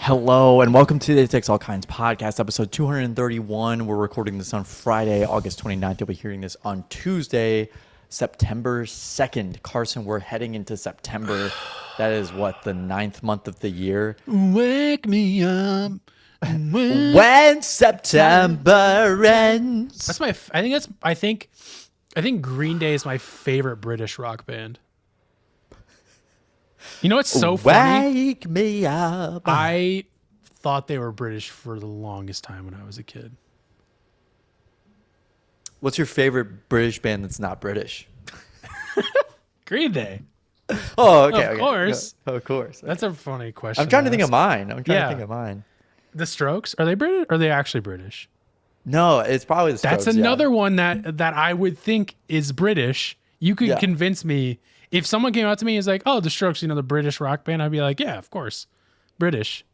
Hello and welcome to the It Takes All Kinds podcast, episode 231. We're recording this on Friday, August 29th. You'll be hearing this on Tuesday, September 2nd. Carson, we're heading into September. That is what, the 9th month of the year? Wake me up when September ends. That's my. I think Green Day is my favorite British rock band. You know what's so funny? Wake me up. I thought they were British for the longest time when I was a kid. What's your favorite British band that's not British? Green Day. Oh, okay. Of course. No, of course. That's a funny question. I'm trying to think of mine. The Strokes, are they British? Are they actually British? No, it's probably the Strokes. That's another one that I would think is British. You could convince me. If someone came out to me and was like, oh, the Strokes, the British rock band, I'd be like, yeah, of course. British.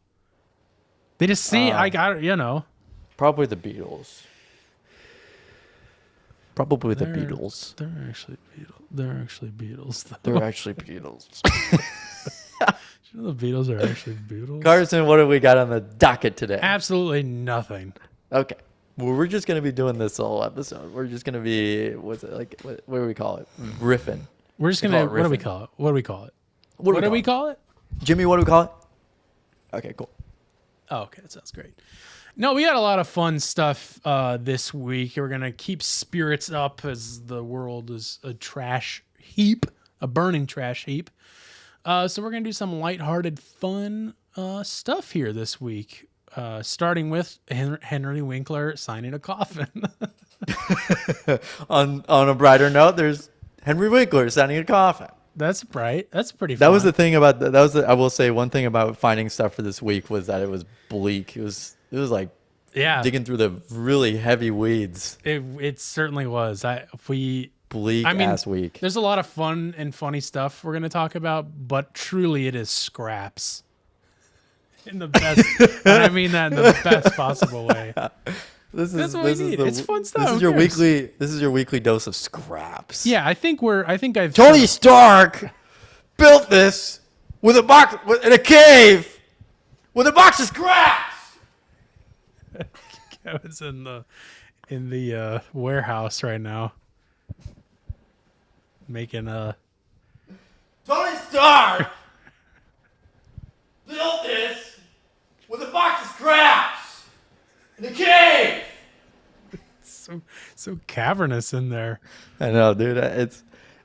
They just see, I got it, Probably the Beatles. Probably the Beatles. They're actually Beatles. They're actually Beatles, though. They're actually Beatles. You know the Beatles are actually Beatles? Carson, what have we got on the docket today? Absolutely nothing. Okay. Well, we're just going to be doing this whole episode. We're just going to be, what do we call it? Riffing. We're just going to, what do we call it? What do we call it? What do we call it? Jimmy, what do we call it? Okay, cool. Oh, okay. That sounds great. No, we had a lot of fun stuff this week. We're going to keep spirits up as the world is a trash heap, a burning trash heap. So we're going to do some lighthearted, fun stuff here this week, starting with Henry Winkler signing a coffin. On a brighter note, there's Henry Winkler signing a coffin. That's bright. That's pretty fun. That was the thing about I will say one thing about finding stuff for this week was that it was bleak. It was like digging through the really heavy weeds. It certainly was. Bleak ass week. There's a lot of fun and funny stuff we're going to talk about, but truly it is scraps. In the best, and I mean that in the best possible way. That's what we need. It's fun stuff. This is your weekly dose of scraps. Yeah, I think Tony Stark built this with a box in a cave with a box of scraps. Kevin's in the warehouse right now, making a. Tony Stark built this with a box of scraps. In the cave. So cavernous in there. I know, dude.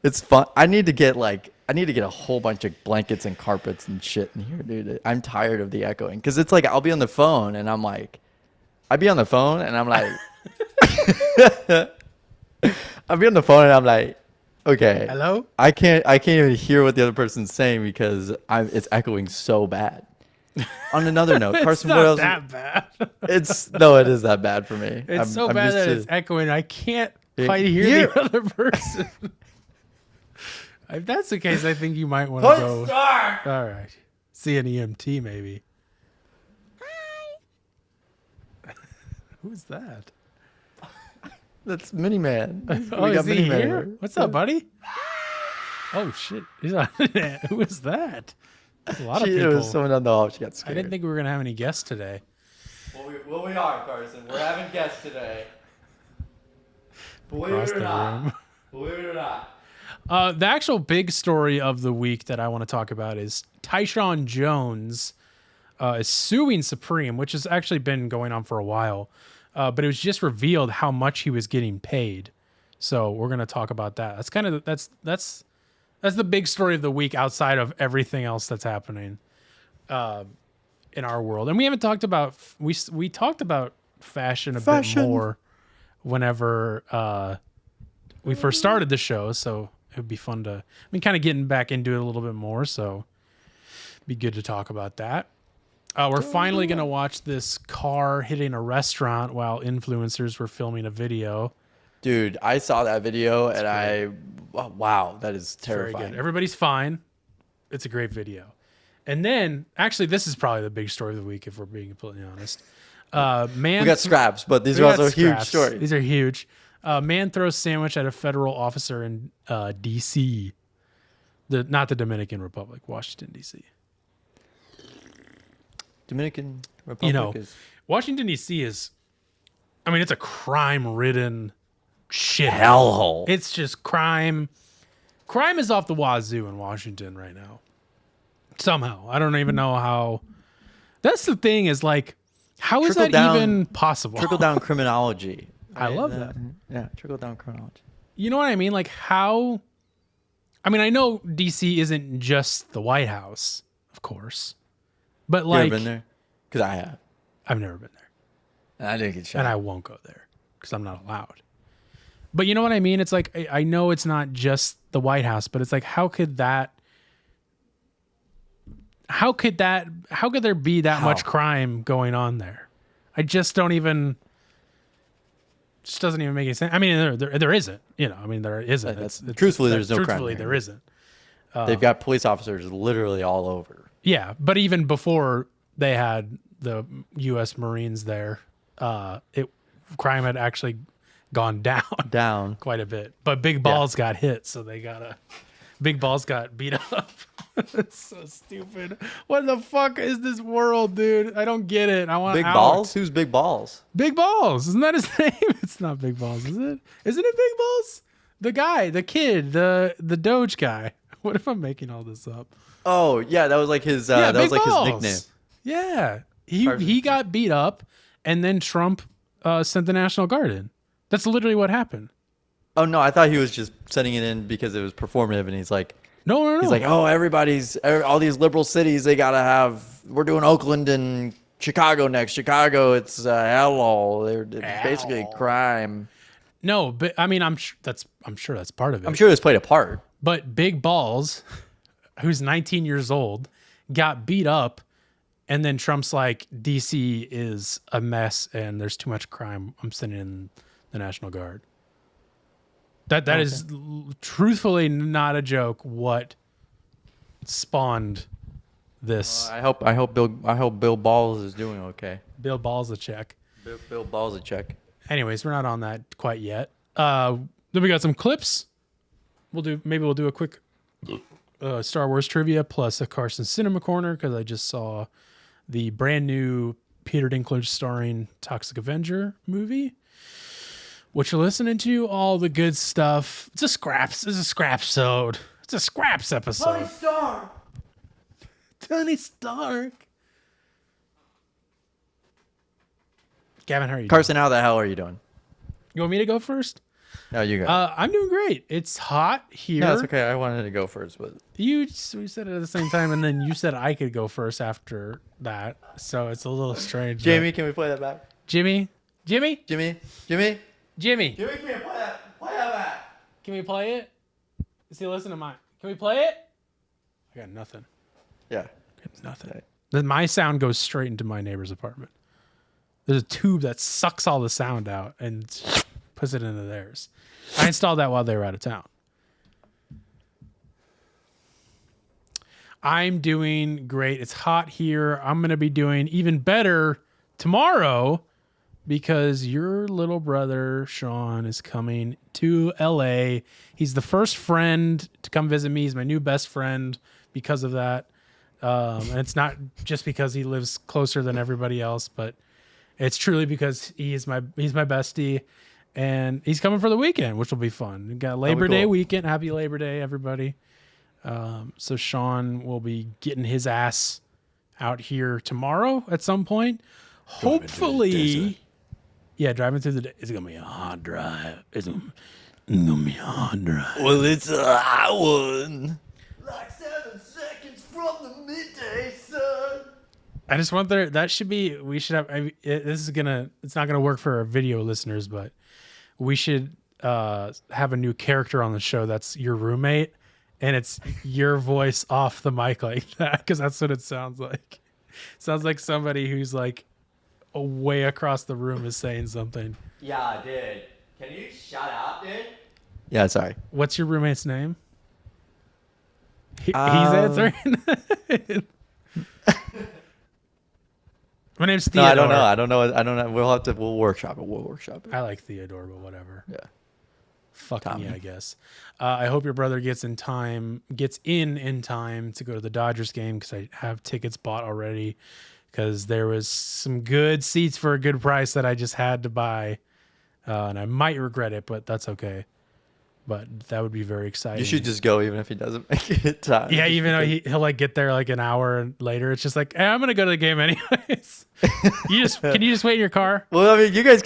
It's fun. I need to get a whole bunch of blankets and carpets and shit in here, dude. I'm tired of the echoing because it's like I'll be on the phone and I'm like, okay. Hello. I can't even hear what the other person's saying because it's echoing so bad. On another note, Carson, what else? It's not that bad. It is that bad for me. It's so bad that it's echoing. I can't quite hear the other person. If that's the case, I think you might want to go. Stark! All right. See an EMT maybe. Hi. Who's that? That's Mini-Man. Oh, is he here? What's up, buddy? Oh, shit. Who is that? A lot of people. It was someone on the hall. She got scared. I didn't think we were going to have any guests today. Well, we are, Carson. We're having guests today. Believe Across it or the not. room. Believe it or not. The actual big story of the week that I want to talk about is Tyshawn Jones is suing Supreme, which has actually been going on for a while. But it was just revealed how much he was getting paid. So we're going to talk about that. That's kind of that's the big story of the week outside of everything else that's happening in our world. And we haven't talked about we talked about fashion a bit more whenever we first started the show. So it would be fun to kind of getting back into it a little bit more. So it'd be good to talk about that. We're finally going to watch this car hitting a restaurant while influencers were filming a video. Dude, I saw that video wow, that is terrifying. Very good. Everybody's fine. It's a great video. And then, actually, this is probably the big story of the week, if we're being completely honest. We got scraps, but these are also huge stories. These are huge. Man throws sandwich at a federal officer in D.C. Not the Dominican Republic, Washington, D.C. Dominican Republic is... Washington, D.C. is, I mean, it's a crime-ridden shit hellhole. It's just crime. Crime is off the wazoo in Washington right now. Somehow. I don't even know how. That's the thing is like, how is that even possible? Trickle-down criminology. I love that. Yeah, trickle-down criminology. You know what I mean? Like how... I mean, I know D.C. isn't just the White House, of course. But like... You ever been there? Because I have. I've never been there. I didn't get shot. And I won't go there because I'm not allowed. But you know what I mean? It's like, I know it's not just the White House, but it's like, how could there be that much crime going on there? I just don't even... Just doesn't even make any sense. I mean, there isn't. You know, I mean, there isn't. Truthfully, there's no crime. Truthfully, there isn't. They've got police officers literally all over. Yeah, but even before they had the U.S. Marines there, crime had actually gone down quite a bit. But Big Balls got hit, so Big Balls got beat up. It's so stupid. What the fuck is this world, dude? I don't get it. I want Big Balls? Who's Big Balls? Big Balls. Isn't that his name? It's not Big Balls, is it? Isn't it Big Balls? The guy, the kid, the Doge guy. What if I'm making all this up? Oh, yeah, that was like his his nickname. Yeah. He got beat up and then Trump sent the National Guard in. That's literally what happened. Oh, no, I thought he was just sending it in because it was performative and he's like... No. He's like, oh, all these liberal cities, we're doing Oakland and Chicago next. Chicago, it's hellhole. They're basically crime. No, but I mean, I'm sure that's part of it. I'm sure this played a part. But Big Balls, who's 19 years old, got beat up, and then Trump's like, DC is a mess and there's too much crime. I'm sending in the National Guard. That is truthfully not a joke. What spawned this? I hope Bill Balls is doing okay. Bill Balls a check. Bill Balls a check. Anyways, we're not on that quite yet. Then we got some clips. We'll do a quick Star Wars trivia plus a Carson Cinema Corner because I just saw the brand new Peter Dinklage starring Toxic Avenger movie. What you're listening to, all the good stuff. It's a scraps episode. It's a scraps episode. Tony Stark. Gavin, how are you Carson, how the hell are you doing? doing? You want me to go first? No, you go. I'm doing great. It's hot here. No, it's okay. I wanted to go first, but We said it at the same time, and then you said I could go first after that. So it's a little strange. Jamie, can we play that back? Jimmy? Jimmy, Jimmy? can we play that back? Can we play it? See, listen to mine. Can we play it? I got nothing. Yeah. I got nothing. Then my sound goes straight into my neighbor's apartment. There's a tube that sucks all the sound out and puts it into theirs. I installed that while they were out of town. I'm doing great. It's hot here. I'm going to be doing even better tomorrow because your little brother, Sean, is coming to LA. He's the first friend to come visit me. He's my new best friend because of that. And it's not just because he lives closer than everybody else, but it's truly because he's my bestie. And he's coming for the weekend, which will be fun. We got Labor Day weekend. Happy Labor Day, everybody. So Sean will be getting his ass out here tomorrow at some point. Hopefully. Yeah, driving through the day. It's going to be a hard drive. It's going to be a hard drive. Well, it's a hot one. Like 7 seconds from the midday sun. I just want it's not going to work for our video listeners, but we should have a new character on the show that's your roommate, and it's your voice off the mic like that, because that's what it sounds like. It sounds like somebody who's like way across the room is saying something. Yeah, dude. Can you shut up, dude? Yeah, sorry. What's your roommate's name? He's answering. My name's Theodore. No, I don't know. We'll workshop it. I like Theodore, but whatever. Yeah. Fucking Tommy. yeah, I guess. I hope your brother gets in time to go to the Dodgers game because I have tickets bought already. because there was some good seats for a good price that I just had to buy, and I might regret it, but that's okay. But that would be very exciting. You should just go even if he doesn't make it in time. Yeah, even though he'll like get there like an hour later. It's just like, hey, I'm gonna go to the game anyways. Can you just wait in your car? Well, I mean, you guys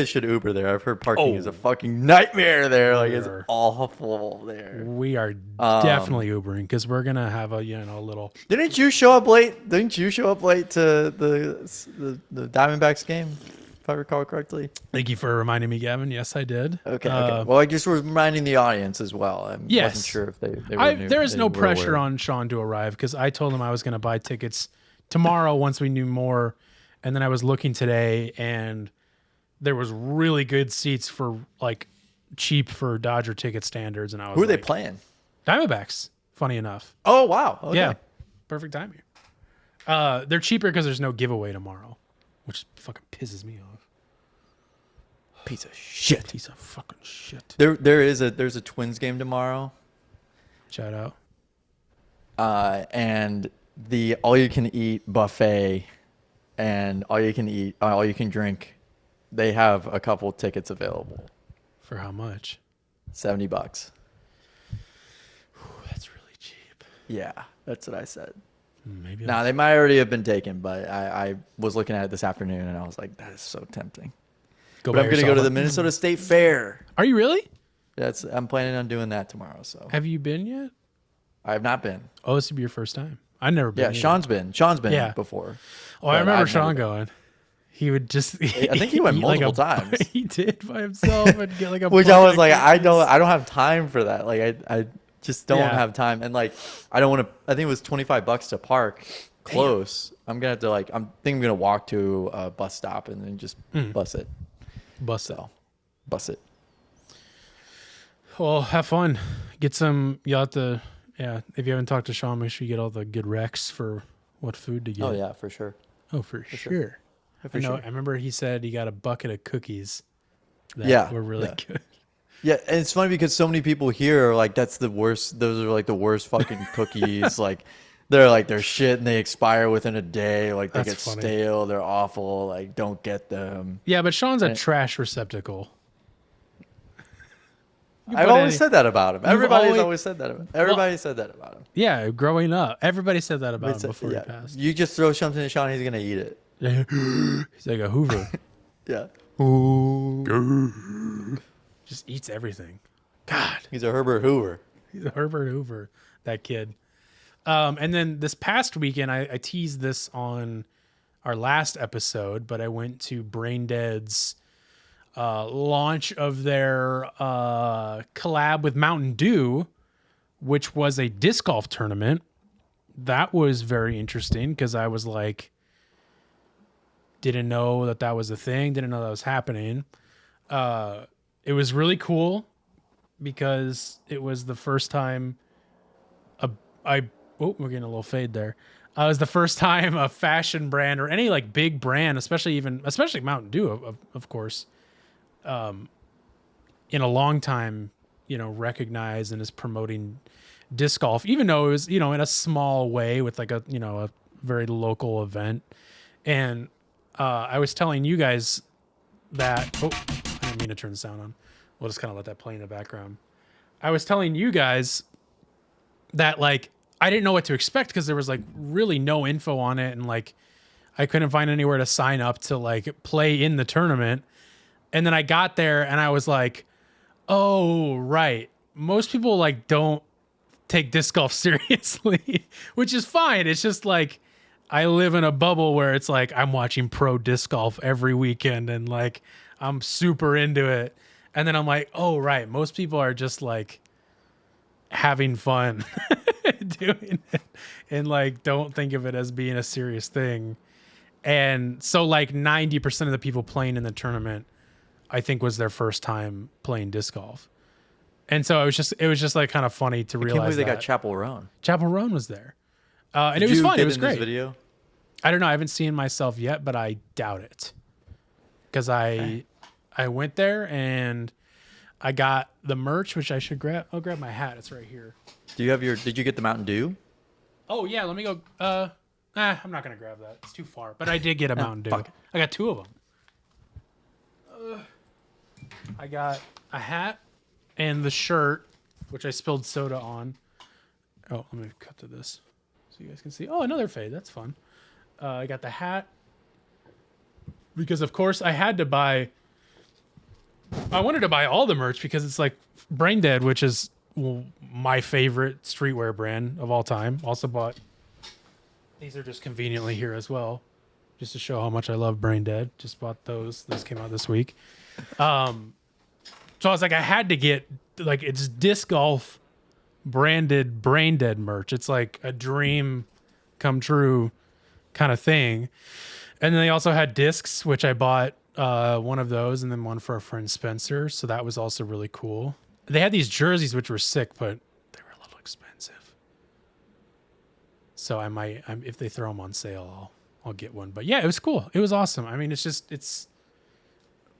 should Uber there. I've heard parking is a fucking nightmare there. Like it's awful there. We are definitely Ubering because we're gonna have a little. Didn't you show up late? Didn't you show up late to the Diamondbacks game? If I recall correctly. Thank you for reminding me, Gavin. Yes, I did. Okay. Well, I just was reminding the audience as well. I wasn't sure if they were there is no pressure on Sean to arrive because I told him I was going to buy tickets tomorrow once we knew more. And then I was looking today and there was really good seats for like cheap for Dodger ticket standards. And I was Who are they playing? Diamondbacks, funny enough. Oh, wow. Okay. Yeah. Perfect timing. They're cheaper because there's no giveaway tomorrow, which fucking pisses me off. Piece of shit. Piece of fucking shit. There's a Twins game tomorrow. Shout out. And the all you can eat buffet and all you can drink, they have a couple tickets available. For how much? $70. That's really cheap. Yeah, that's what I said. Maybe. Now they might already have been taken, but I was looking at it this afternoon and I was like, that is so tempting. But I'm going to go to the Minnesota State Fair. Are you really? I'm planning on doing that tomorrow. So have you been yet? I have not been. Oh, this would be your first time. I've never been. Yeah, either. Sean's been before. Oh, I remember Sean going. He would just. I think he went multiple times. He did by himself and get like a. Which I was like, I don't have time for that. Like I just don't have time, and like I don't want to. I think it was $25 to park close. Damn. I'm gonna have to I'm gonna walk to a bus stop and then just bus it. Bus it. Well, have fun. Get some. You'll have to. Yeah, if you haven't talked to Sean, make sure you get all the good recs for what food to get. Oh yeah, for sure. Oh, for sure. I know. I remember he said he got a bucket of cookies. That were really good. Yeah, and it's funny because so many people here are like, that's the worst. Those are like the worst fucking cookies. Like, they're shit and they expire within a day. Like they get stale. They're awful. Like, don't get them. Yeah, but Sean's a trash receptacle. I've always said that about him. Everybody's always said that about him. Everybody said that about him. Yeah, growing up, everybody said that about him before he passed. You just throw something to Sean, he's gonna eat it. He's like a Hoover. Yeah. Just eats everything. God. He's a Herbert Hoover. He's a Herbert Hoover, that kid. And then this past weekend, I teased this on our last episode, but I went to Braindead's launch of their collab with Mountain Dew, which was a disc golf tournament. That was very interesting because I was like, didn't know that was a thing, didn't know that was happening. It was really cool because it was the first time we're getting a little fade there. It was the first time a fashion brand or any like big brand, especially Mountain Dew, of course, in a long time, recognized and is promoting disc golf, even though it was, in a small way with like a very local event. And I was telling you guys that, I didn't mean to turn the sound on. We'll just kind of let that play in the background. I was telling you guys that like, I didn't know what to expect because there was like really no info on it. And like, I couldn't find anywhere to sign up to like play in the tournament. And then I got there and I was like, oh, right. Most people like don't take disc golf seriously, which is fine. It's just like, I live in a bubble where it's like, I'm watching pro disc golf every weekend and like, I'm super into it. And then I'm like, oh, right. Most people are just like having fun doing it and like, don't think of it as being a serious thing. And so like 90% of the people playing in the tournament, I think was their first time playing disc golf. And so it was just like kind of funny to realize I can't believe they got Chapel Roan. Chapel Roan was there. And it was fun. It was great. Video? I don't know. I haven't seen myself yet, but I doubt it. Because I went there and I got the merch, which I should grab. I'll grab my hat. It's right here. Did you get the Mountain Dew? Oh, yeah. Let me go. I'm not gonna grab that. It's too far. But I did get a Mountain Dew. fuck it. I got 2 of them. I got a hat and the shirt, which I spilled soda on. Oh, let me cut to this so you guys can see. Oh, another fade. That's fun. I got the hat because, of course, I had to buy. I wanted to buy all the merch because it's like Brain Dead, which is my favorite streetwear brand of all time. Also bought. These are just conveniently here as well, just to show how much I love Brain Dead. Just bought those. Those came out this week. So I was like, I had to get like it's disc golf branded Brain Dead merch. It's like a dream come true kind of thing. And then they also had discs, which I bought one of those and then one for a friend Spencer. So that was also really cool. They had these jerseys which were sick, but they were a little expensive. So I might, if they throw them on sale, I'll get one. But yeah, it was cool. It was awesome. I mean,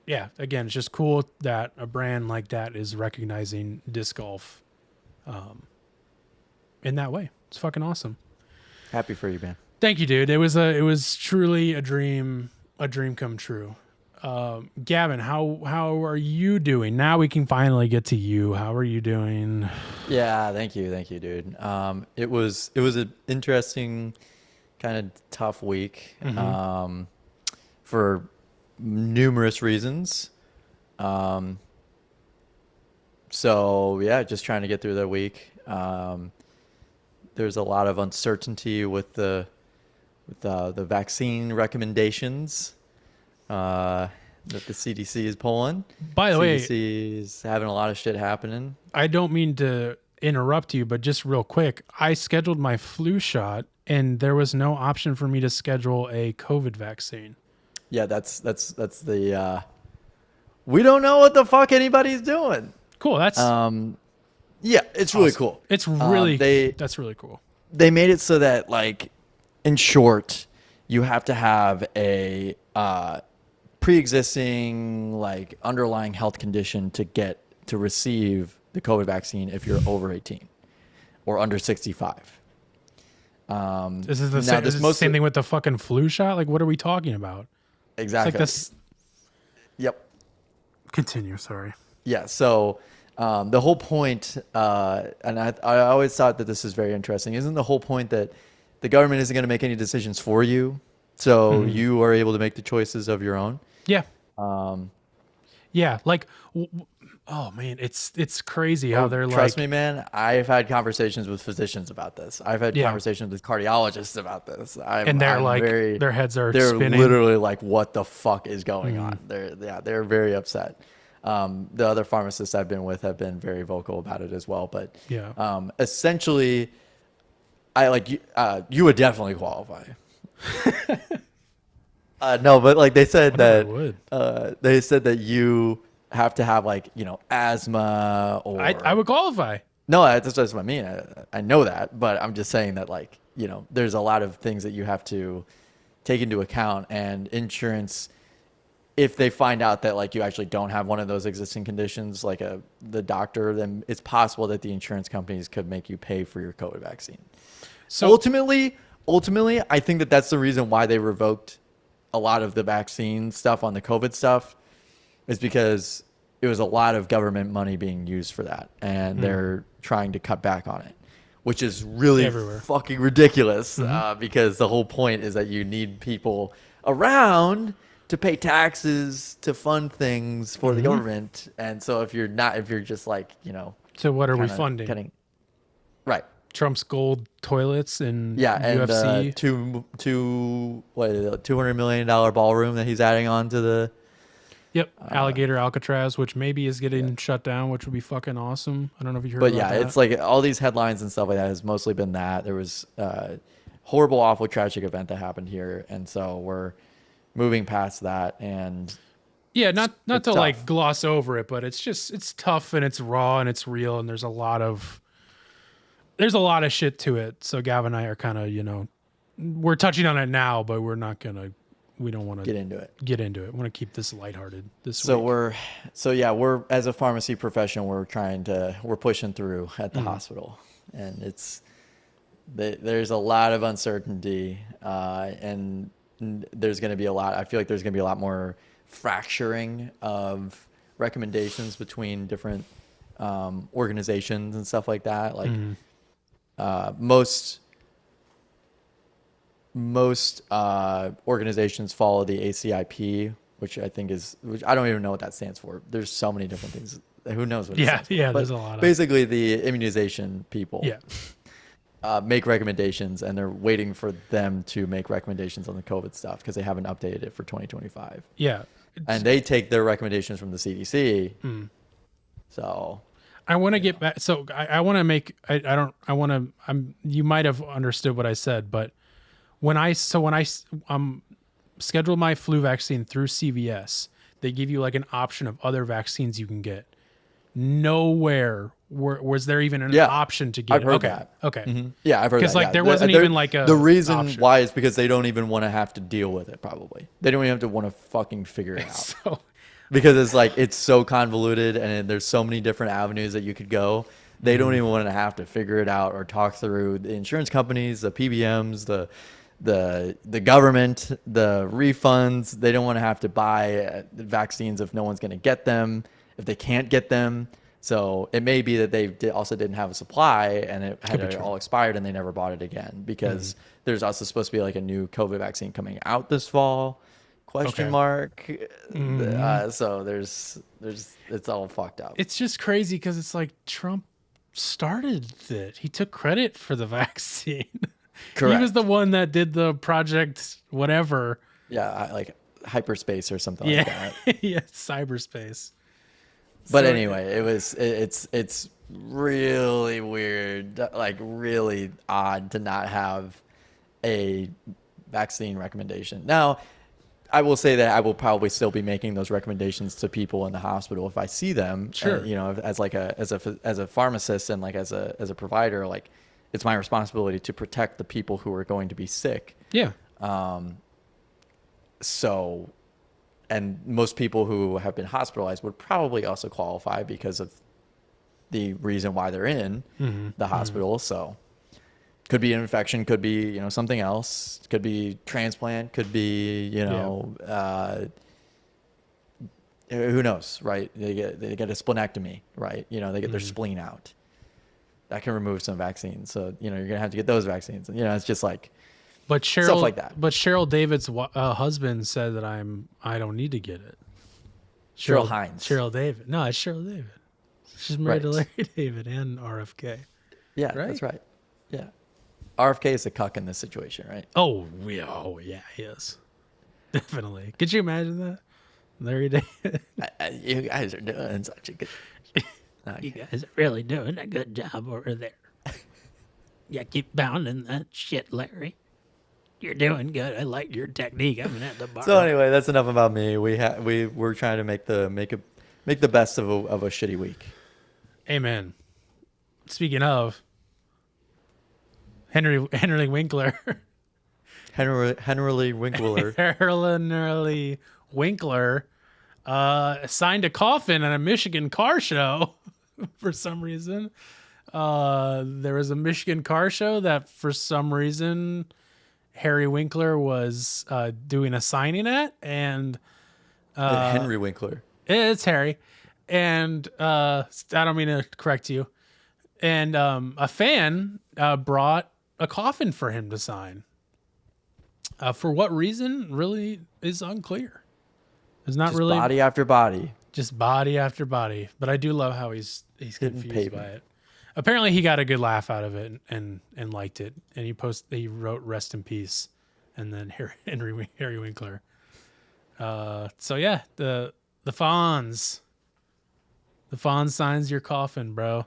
yeah, again, it's just cool that a brand like that is recognizing disc golf in that way. It's fucking awesome. Happy for you, man. Thank you, dude. It was truly a dream come true. Gavin, how are you doing? Now we can finally get to you. How are you doing? Yeah, thank you, dude. It was an interesting, kind of tough week for numerous reasons. So yeah, just trying to get through the week. There's a lot of uncertainty with the vaccine recommendations that the CDC is pulling. By the way, CDC is having a lot of shit happening. I don't mean to interrupt you, but just real quick, I scheduled my flu shot and there was no option for me to schedule a COVID vaccine. Yeah, that's the we don't know what the fuck anybody's doing. Cool. That's yeah, it's really cool. It's really that's really cool. They made it so that, like, in short, you have to have a pre-existing, like, underlying health condition to receive the COVID vaccine if you're over 18 or under 65. This is the same thing with the fucking flu shot. Like, what are we talking about? Exactly. It's like this. Yep. Continue. Sorry. Yeah. So the whole point, and I always thought that this is very interesting, isn't the whole point that the government isn't going to make any decisions for you, so you are able to make the choices of your own? Yeah. Yeah. Like, oh man, it's crazy how they're Trust me, man. I've had conversations with physicians about this. I've had conversations with cardiologists about this. And they're their heads are they're spinning. literally like, what the fuck is going on? They're very upset. The other pharmacists I've been with have been very vocal about it as well. But essentially, you would definitely qualify. No, but like they said that you have to have, like, asthma or I would qualify. No, that's what I mean. I know that, but I'm just saying that, like, there's a lot of things that you have to take into account, and insurance, if they find out that, like, you actually don't have one of those existing conditions, like the doctor, then it's possible that the insurance companies could make you pay for your COVID vaccine. So ultimately, I think that that's the reason why they revoked a lot of the vaccine stuff on the COVID stuff, is because it was a lot of government money being used for that, and they're trying to cut back on it, which is really fucking ridiculous, because the whole point is that you need people around to pay taxes to fund things for the government. And so if you're just like, so what are we funding? Right. Trump's gold toilets and UFC. And $200 million ballroom that he's adding on to the. Yep, Alligator Alcatraz, which maybe is getting shut down, which would be fucking awesome. I don't know if you heard about that. But yeah, it's like all these headlines and stuff like that has mostly been that. There was a horrible, awful, tragic event that happened here, and so we're moving past that. And yeah, not to tough. Like gloss over it, but it's tough and it's raw and it's real, and there's a lot of shit to it. So Gavin and I are kind of, we're touching on it now, but we don't want to get into it. We want to keep this lighthearted this week. We're as a pharmacy profession, we're pushing through at the hospital, and there's a lot of uncertainty, and there's going to be a lot. I feel like there's going to be a lot more fracturing of recommendations between different organizations and stuff like that. Like most organizations follow the ACIP, which I think which I don't even know what that stands for. There's so many different things. Who knows what it stands for? Yeah, But there's a lot of basically the immunization people. Yeah. Make recommendations, and they're waiting for them to make recommendations on the COVID stuff because they haven't updated it for 2025. Yeah. And they take their recommendations from the CDC. So I want to get back. So I want to make, you might have understood what I said, but when I scheduled my flu vaccine through CVS, they give you like an option of other vaccines you can get. Nowhere was there even an option to get. I've heard okay. that. Okay. Mm-hmm. Yeah, I've heard that. Because like yeah. there wasn't even like a. The reason option. why is because they don't even want to have to deal with it. Probably they don't even have to want to fucking figure it out. So, Because it's like it's so convoluted and there's so many different avenues that you could go. They don't even want to have to figure it out or talk through the insurance companies, the PBMs, the government, the refunds. They don't want to have to buy vaccines if no one's going to get them, if they can't get them. So it may be that they also didn't have a supply and it had all expired and they never bought it again because there's also supposed to be like a new COVID vaccine coming out this fall. Question mark. So there's it's all fucked up. it's just crazy because it's like Trump started it. He took credit for the vaccine. Correct. He was the one that did the project, whatever. Yeah, like hyperspace or something like that. Yeah, cyberspace. But So- anyway, it's really weird, like really odd to not have a vaccine recommendation. Now, I will say that I will probably still be making those recommendations to people in the hospital if I see them. Sure. You know, as a pharmacist and like as a provider, like it's my responsibility to protect the people who are going to be sick. Yeah. So, and most people who have been hospitalized would probably also qualify because of the reason why they're in the hospital. So could be an infection, could be, something else, could be transplant, could be, who knows, right? They get a splenectomy, right? They get their spleen out. That can remove some vaccines. So, you're going to have to get those vaccines. And, it's just like, But Cheryl, stuff like that. But Cheryl David's husband said that I don't need to get it. Cheryl Hines. Cheryl David. No, it's Cheryl David. She's married to Right. Larry David and RFK. Yeah, Right? that's right. Yeah. RFK is a cuck in this situation, right? Oh yeah, he is. Definitely. Could you imagine that? Larry David. You guys are doing such a good. You guys are really doing a good job over there. Yeah, keep pounding that shit, Larry. You're doing good. I like your technique. I'm gonna have to borrow. So anyway, that's enough about me. We're trying to make the best of a shitty week. Amen. Speaking of Henry Winkler. Henry Winkler. Henry Winkler signed a coffin at a Michigan car show for some reason. There was a Michigan car show that for some reason Harry Winkler was doing a signing at, and Henry Winkler. it's Harry. And I don't mean to correct you. And a fan brought a coffin for him to sign. For what reason really is unclear. It's not Just really body after body. just body after body. But I do love how he's Hitting confused by pavement. it. Apparently he got a good laugh out of it and liked it. And he wrote "Rest in Peace," and then Harry Winkler. So yeah, the Fonz. The Fonz signs your coffin, bro.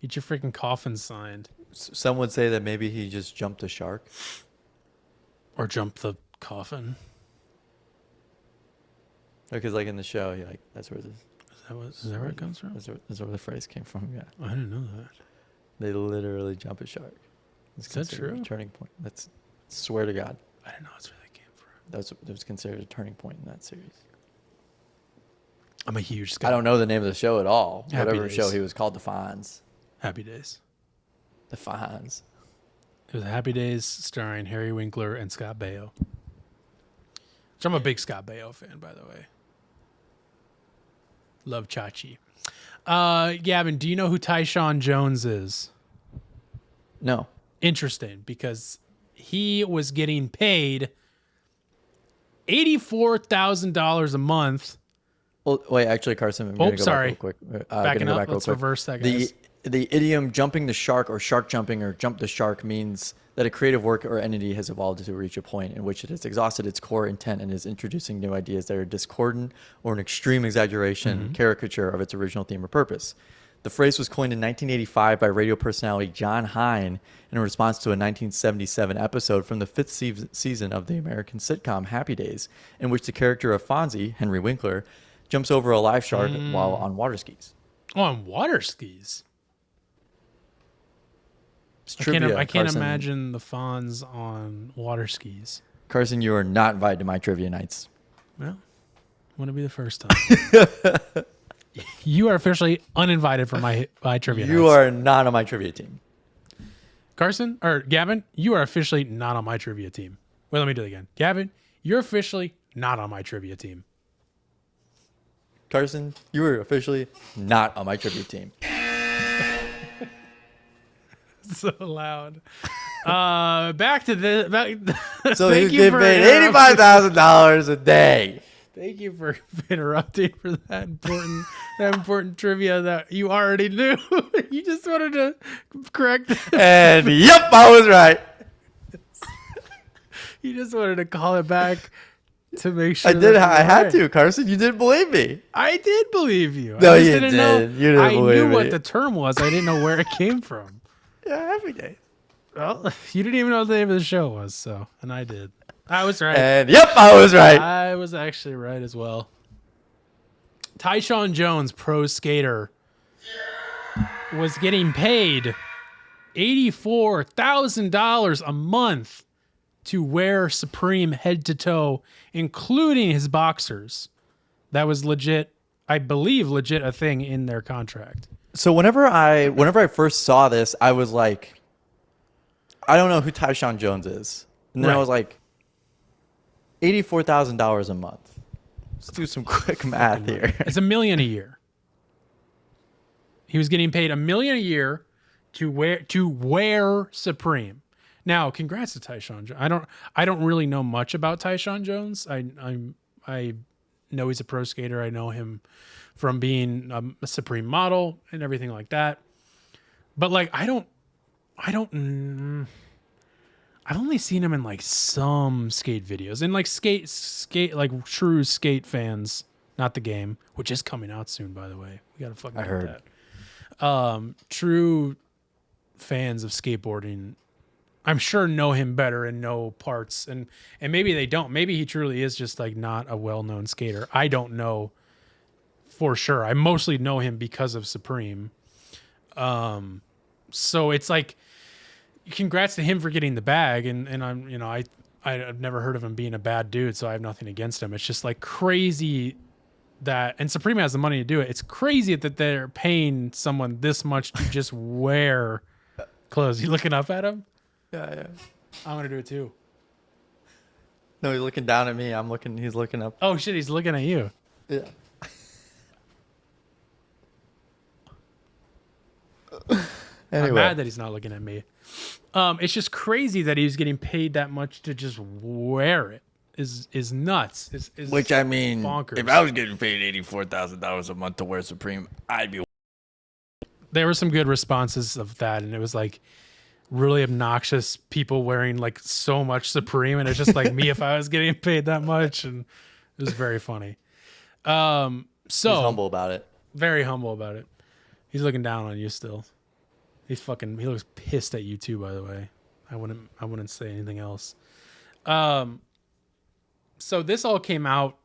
Get your freaking coffin signed. Some would say that maybe he just jumped a shark. Or jump the coffin. Because like in the show, that's where Is that where it comes from? that's where the phrase came from. Yeah, I didn't know that. they literally jump a shark. It's Is that considered true? a turning point. Swear to God, I didn't know that's where that came from. that was considered a turning point in that series. I'm a huge I don't know the name of the show at all. Happy Whatever Days. show he was called, the Fonz. Happy Days. The Fonz. It was Happy Days starring Harry Winkler and Scott Baio. Which I'm a big Scott Baio fan, by the way. Love Chachi. Gavin, do you know who Tyshawn Jones is? No. Interesting, because he was getting paid $84,000 a month. Well, wait, actually, Carson, I'm going to go back real quick. Backing up, let's reverse that, guys. The idiom jumping the shark or shark jumping or jump the shark means that a creative work or entity has evolved to reach a point in which it has exhausted its core intent and is introducing new ideas that are discordant or an extreme exaggeration, caricature of its original theme or purpose. The phrase was coined in 1985 by radio personality John Hine in response to a 1977 episode from the fifth season of the American sitcom Happy Days, in which the character of Fonzie, Henry Winkler, jumps over a live shark while on water skis. Oh, on water skis? It's trivia, I can't Carson. imagine the Fonz on water skis. Carson, you are not invited to my trivia nights. Well, wouldn't be the first time. You are officially uninvited for my trivia nights. You are not on my trivia team. Carson, or Gavin, you are officially not on my trivia team. Wait, let me do it again. Gavin, you're officially not on my trivia team. Carson, you are officially not on my trivia team. So loud. Back to the. So he's getting paid $85,000 a day. Thank you for interrupting for that important trivia that you already knew. You just wanted to correct. And yep, I was right. You just wanted to call it back to make sure. I did. I had to, Carson. You didn't believe me. I did believe you. No, I just you didn't know. did. You didn't I believe knew me. what the term was. I didn't know where it came from. Yeah, Happy Days. Well, you didn't even know what the name of the show was, so, and I did. I was right. And yep, I was right. I was actually right as well. Tyshawn Jones, pro skater, was getting paid $84,000 a month to wear Supreme head to toe, including his boxers. That was legit, I believe, a thing in their contract. So whenever I first saw this, I was like, I don't know who Tyshawn Jones is. And then I Right. was like, $84,000 a month. Let's do some quick math here. It's $1 million a year. He was getting paid $1 million a year to wear Supreme. Now, congrats to Tyshawn Jones. I don't really know much about Tyshawn Jones. I know he's a pro skater. I know him from being a Supreme model and everything like that. But like, I've only seen him in like some skate videos and like skate like true skate fans, not the game, which is coming out soon, by the way. We gotta fucking I get heard. that. True fans of skateboarding, I'm sure, know him better and know parts, and maybe they don't. Maybe he truly is just like not a well-known skater. I don't know for sure. I mostly know him because of Supreme. So it's like, congrats to him for getting the bag, and I'm, you know, I've never heard of him being a bad dude, so I have nothing against him. It's just like crazy that, and Supreme has the money to do it. It's crazy that they're paying someone this much to just wear clothes. You looking up at him? Yeah. I'm gonna do it too. No, he's looking down at me. He's looking up. Oh shit, he's looking at you. Yeah. I'm Anyway. mad that he's not looking at me. It's just crazy that he's getting paid that much to just wear it. Is nuts. Is Which, I mean, bonkers. if I was getting paid $84,000 a month to wear Supreme, I'd be. There were some good responses of that, and it was like really obnoxious people wearing like so much Supreme, and it's just like me if I was getting paid that much, and it was very funny. So He's humble about it. very humble about it. He's looking down on you still. He looks pissed at you too, by the way. I wouldn't say anything else. So this all came out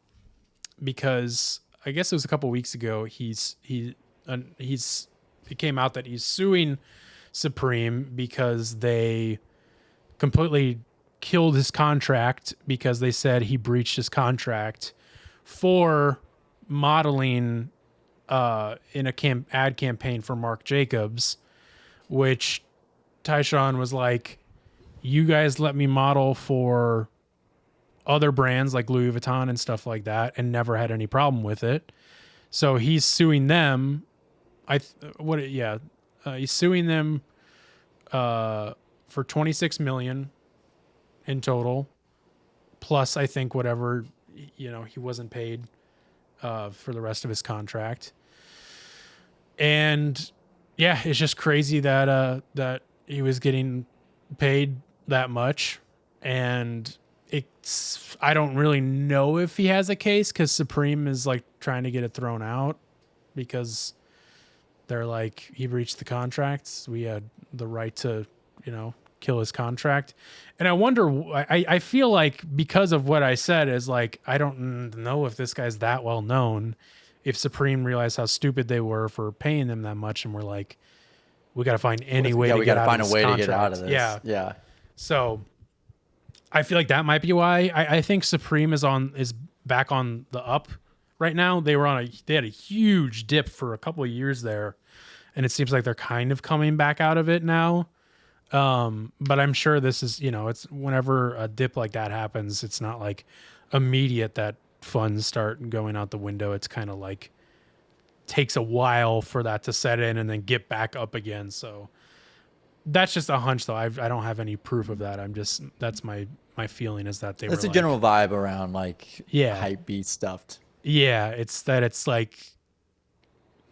because I guess it was a couple weeks ago. It came out that he's suing Supreme because they completely killed his contract because they said he breached his contract for modeling in a ad campaign for Marc Jacobs, which Tyshawn was like, you guys let me model for other brands like Louis Vuitton and stuff like that and never had any problem with it. So he's suing them. He's suing them for 26 million in total, plus I think whatever he wasn't paid for the rest of his contract. And yeah, it's just crazy that that he was getting paid that much. And I don't really know if he has a case, because Supreme is like trying to get it thrown out because they're like, he breached the contracts. We had the right to, kill his contract. And I wonder, I feel like because of what I said is like, I don't know if this guy's that well known, if Supreme realized how stupid they were for paying them that much. And we're like, we got to find any way to get out of this contract. To get out of this. Yeah. Yeah. So I feel like that might be why. I think Supreme is back on the up right now. They had a huge dip for a couple of years there, and it seems like they're kind of coming back out of it now. But I'm sure this is, it's whenever a dip like that happens, it's not like immediate that funds start going out the window. It's kind of like takes a while for that to set in and then get back up again. So that's just a hunch, though. I don't have any proof of that. That's my feeling is that It's a general vibe around like hype beat stuffed. Yeah, it's like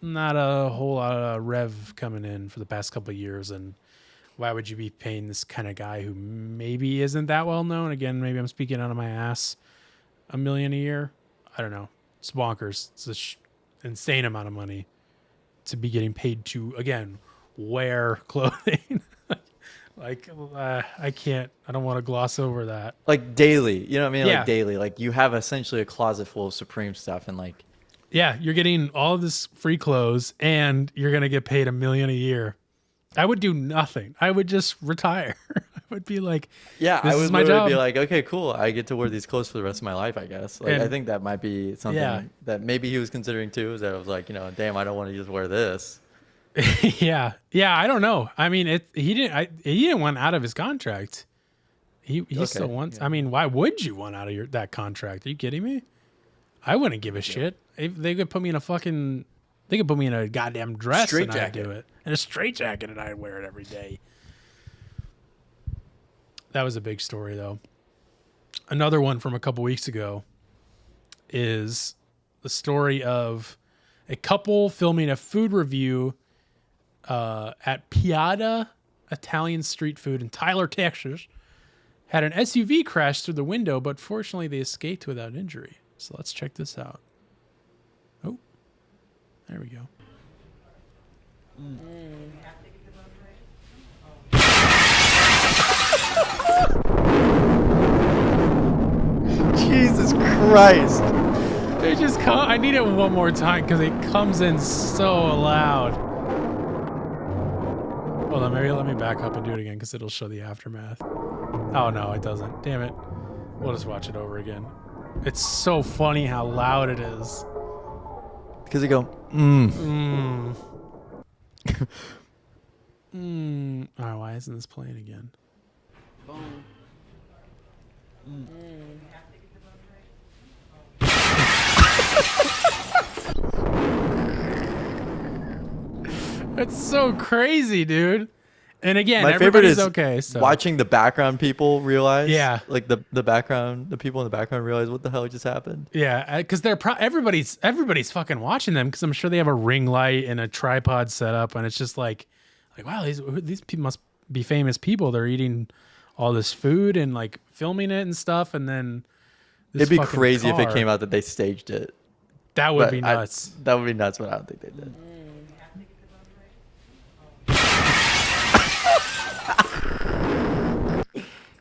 not a whole lot of rev coming in for the past couple of years, and why would you be paying this kind of guy who maybe isn't that well known? Again, maybe I'm speaking out of my ass. $1 million a year? I don't know. It's bonkers. It's an insane amount of money to be getting paid to, again, wear clothing. Like, I don't want to gloss over that. Like daily, you know what I mean? Yeah. Like daily. Like you have essentially a closet full of Supreme stuff, and like, yeah, you're getting all of this free clothes and you're going to get paid $1 million a year. I would do nothing. I would just retire. I would be like, yeah, this I would is my literally job. be like, okay, cool. I get to wear these clothes for the rest of my life, I guess. Like, I think that might be something that maybe he was considering too, is that I was like, damn, I don't want to just wear this. Yeah. I don't know. I mean, he didn't want out of his contract. He still wants. Yeah. I mean, why would you want out of that contract? Are you kidding me? I wouldn't give a shit. If they could put me in a goddamn dress and I'd do it, and a straitjacket, and I'd wear it every day. That was a big story, though. Another one from a couple weeks ago is the story of a couple filming a food review at Piada Italian Street Food in Tyler, Texas. Had an SUV crash through the window, but fortunately they escaped without injury. So let's check this out. Oh, there we go. Jesus Christ. It just I need it one more time because it comes in so loud. Hold on, maybe let me back up and do it again because it'll show the aftermath. Oh no, it doesn't. Damn it. We'll just watch it over again. It's so funny how loud it is. Because they go, All right, why isn't this playing again? That's so crazy, dude. And again, my favorite is okay. So watching the background people realize. Yeah. Like the people in the background realize what the hell just happened. Yeah, because everybody's fucking watching them because I'm sure they have a ring light and a tripod set up, and it's just like wow, these people must be famous people. They're eating all this food and like filming it and stuff, and then it'd be crazy if it came out that they staged it. That would be nuts. That would be nuts, but I don't think they did.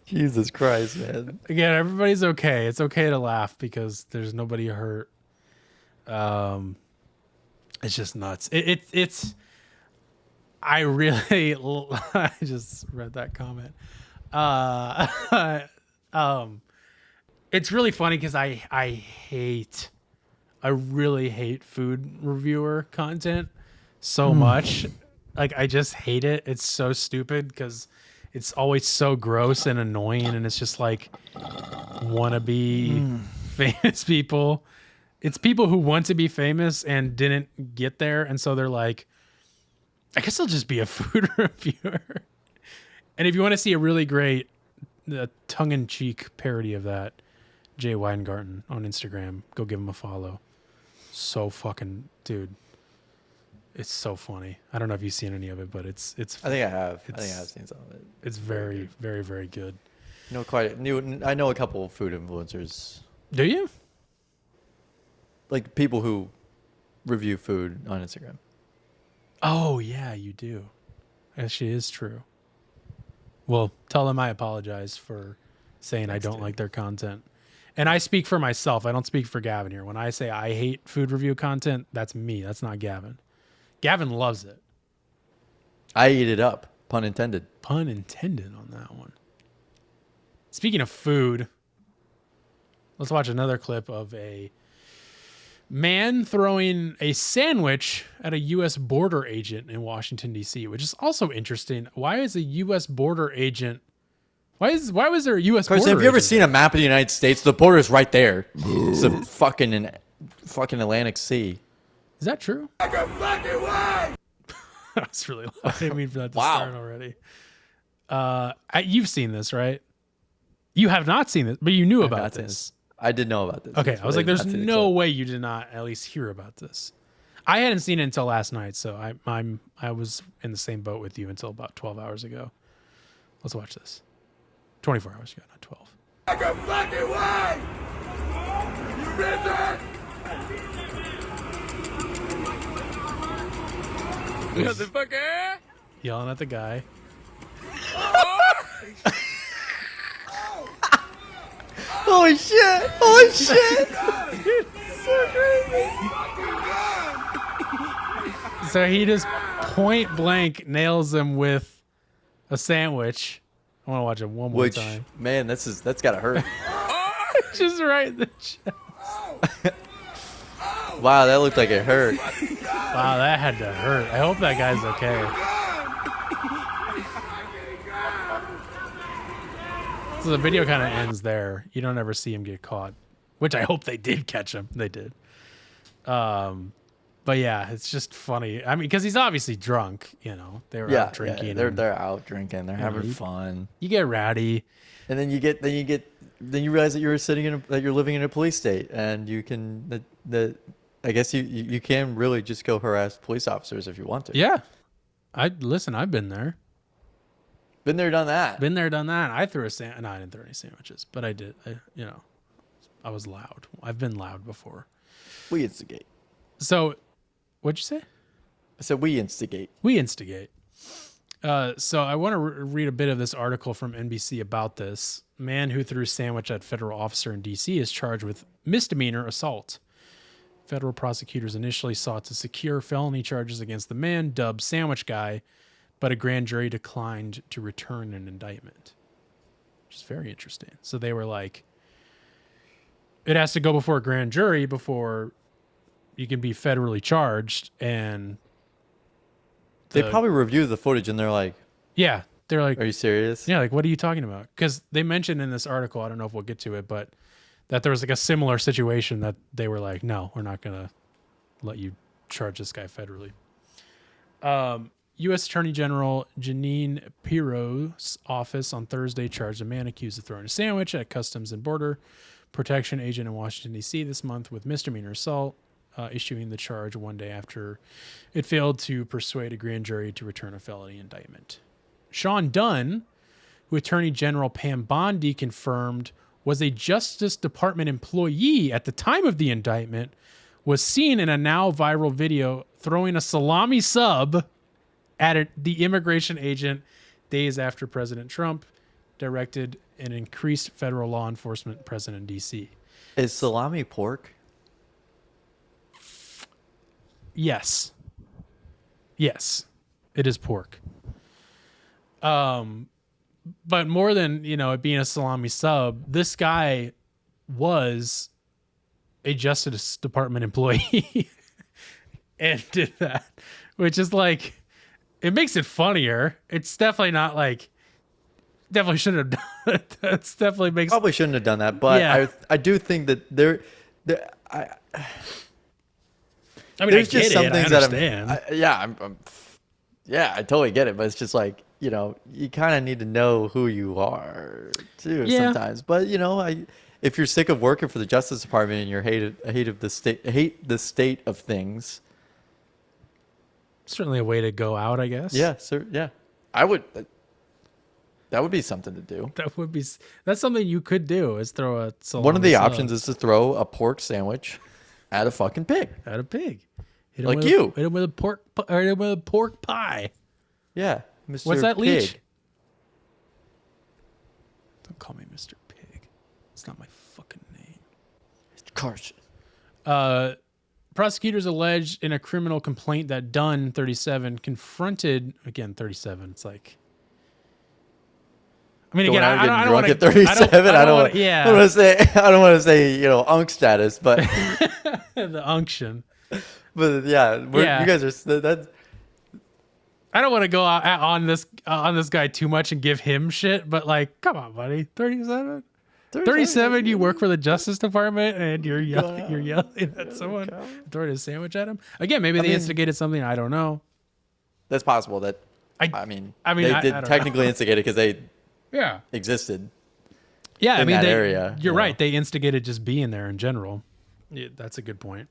Jesus Christ, man. Again, everybody's okay. It's okay to laugh because there's nobody hurt. It's just nuts. It's I really I just read that comment. It's really funny because I really hate food reviewer content so much. Like I just hate it. It's so stupid because It's always so gross and annoying, and it's just like wannabe famous people. It's people who want to be famous and didn't get there, and so they're like, I guess I'll just be a food reviewer. And if you want to see a really great tongue-in-cheek parody of that, Jay Weingarten on Instagram, go give him a follow. So fucking, dude, it's so funny. I don't know if you've seen any of it, but it's. I think I have. I think I have seen some of it. It's very, very, very good. I know a couple of food influencers, Do you? like people who review food on Instagram. Oh yeah, you do. Actually, is true. Well, tell them I apologize for saying I don't like their content. And I speak for myself. I don't speak for Gavin here. When I say I hate food review content, that's me. That's not Gavin. Gavin loves it. I eat it up, pun intended. Pun intended on that one. Speaking of food, let's watch another clip of a man throwing a sandwich at a U.S. border agent in Washington, D.C., which is also interesting. Why is a U.S. border agent... Why was there a U.S. Carson, border have you ever agent seen a map of the United States? The border's right there. It's a fucking Atlantic Sea. Is that true? I can fucking win! That's really loud. I didn't mean for that to start already. You've seen this, right? You have not seen this, but you knew about this. I did know about this. Okay, I was like, there's no way you did not at least hear about this. I hadn't seen it until last night, so I was in the same boat with you until about 12 hours ago. Let's watch this. 24 hours ago, not 12. I can fucking win! You bitch! Motherfucker! Yelling at the guy. Holy shit! Holy shit! So crazy. So he just point blank nails him with a sandwich. I want to watch it one more time. Man, that's gotta hurt. Just right in the chest. Wow, that looked like it hurt. Wow, that had to hurt. I hope that guy's okay. So the video kind of ends there. You don't ever see him get caught, which I hope they did catch him. They did. But yeah, it's just funny. I mean, because he's obviously drunk. You know, they were out drinking. Yeah, they're out drinking. They're having fun. You get rowdy, and then you realize that you're living in a police state, and you can I guess you can really just go harass police officers if you want to. Yeah, I've been there. Been there, done that. Been there, done that. I threw a No, I didn't throw any sandwiches, but I did. I was loud. I've been loud before. We instigate. So, what'd you say? I said we instigate. We instigate. So I want to read a bit of this article from NBC about this. Man who threw sandwich at federal officer in D.C. is charged with misdemeanor assault. Federal prosecutors initially sought to secure felony charges against the man, dubbed Sandwich Guy, but a grand jury declined to return an indictment, which is very interesting. So they were like, it has to go before a grand jury before you can be federally charged. And they probably reviewed the footage and they're like, yeah, they're like, are you serious? Yeah, like, what are you talking about? Because they mentioned in this article, I don't know if we'll get to it, but that there was like a similar situation that they were like, no, we're not going to let you charge this guy federally. U.S. Attorney General Janine Pirro's office on Thursday charged a man accused of throwing a sandwich at a Customs and Border Protection agent in Washington, D.C. this month with misdemeanor assault, issuing the charge one day after it failed to persuade a grand jury to return a felony indictment. Sean Dunn, who Attorney General Pam Bondi confirmed was a Justice Department employee at the time of the indictment, was seen in a now viral video throwing a salami sub at the immigration agent days after President Trump directed an increased federal law enforcement presence in D.C. Is salami pork? Yes. Yes, it is pork. But more than, it being a salami sub, this guy was a Justice Department employee and did that, which is like, it makes it funnier. It's definitely not like Definitely should have done it. That's definitely makes. Probably shouldn't have done that, but Yeah. I do think that I mean, there's I get just some it. things I that understand. yeah, I totally get it, but it's just like, you kind of need to know who you are too Yeah. sometimes. But if you're sick of working for the Justice Department and you're hate the state of things, Certainly a way to go out, I guess. yeah, sir, yeah, I would. That would be something to do. That's something you could do is throw a salami One of the sub options is to throw a pork sandwich at a fucking pig. at a pig. Hit him Like with you. hit him with a pork pie. Yeah, Mr. What's that, Pig. Leech? Don't call me Mr. Pig. It's not my fucking name. Carson. Prosecutors alleged in a criminal complaint that Dunn, 37, confronted, again, 37, it's like, I mean, Going again, out I getting don't drunk want at 37. I don't want to say, I don't want to say, unk status, but the unction. but yeah, Yeah. you guys are that's I don't want to go on this guy too much and give him shit, but like, come on, buddy, 37? 37, you work for the Justice Department and you're yelling at someone, throwing a sandwich at him. Again, maybe they instigated something. I don't know. That's possible. That I mean, I they don't did know. technically instigate it because they Yeah. existed. Yeah, I in mean, that area, you're right. They instigated just being there in general. Yeah, that's a good point.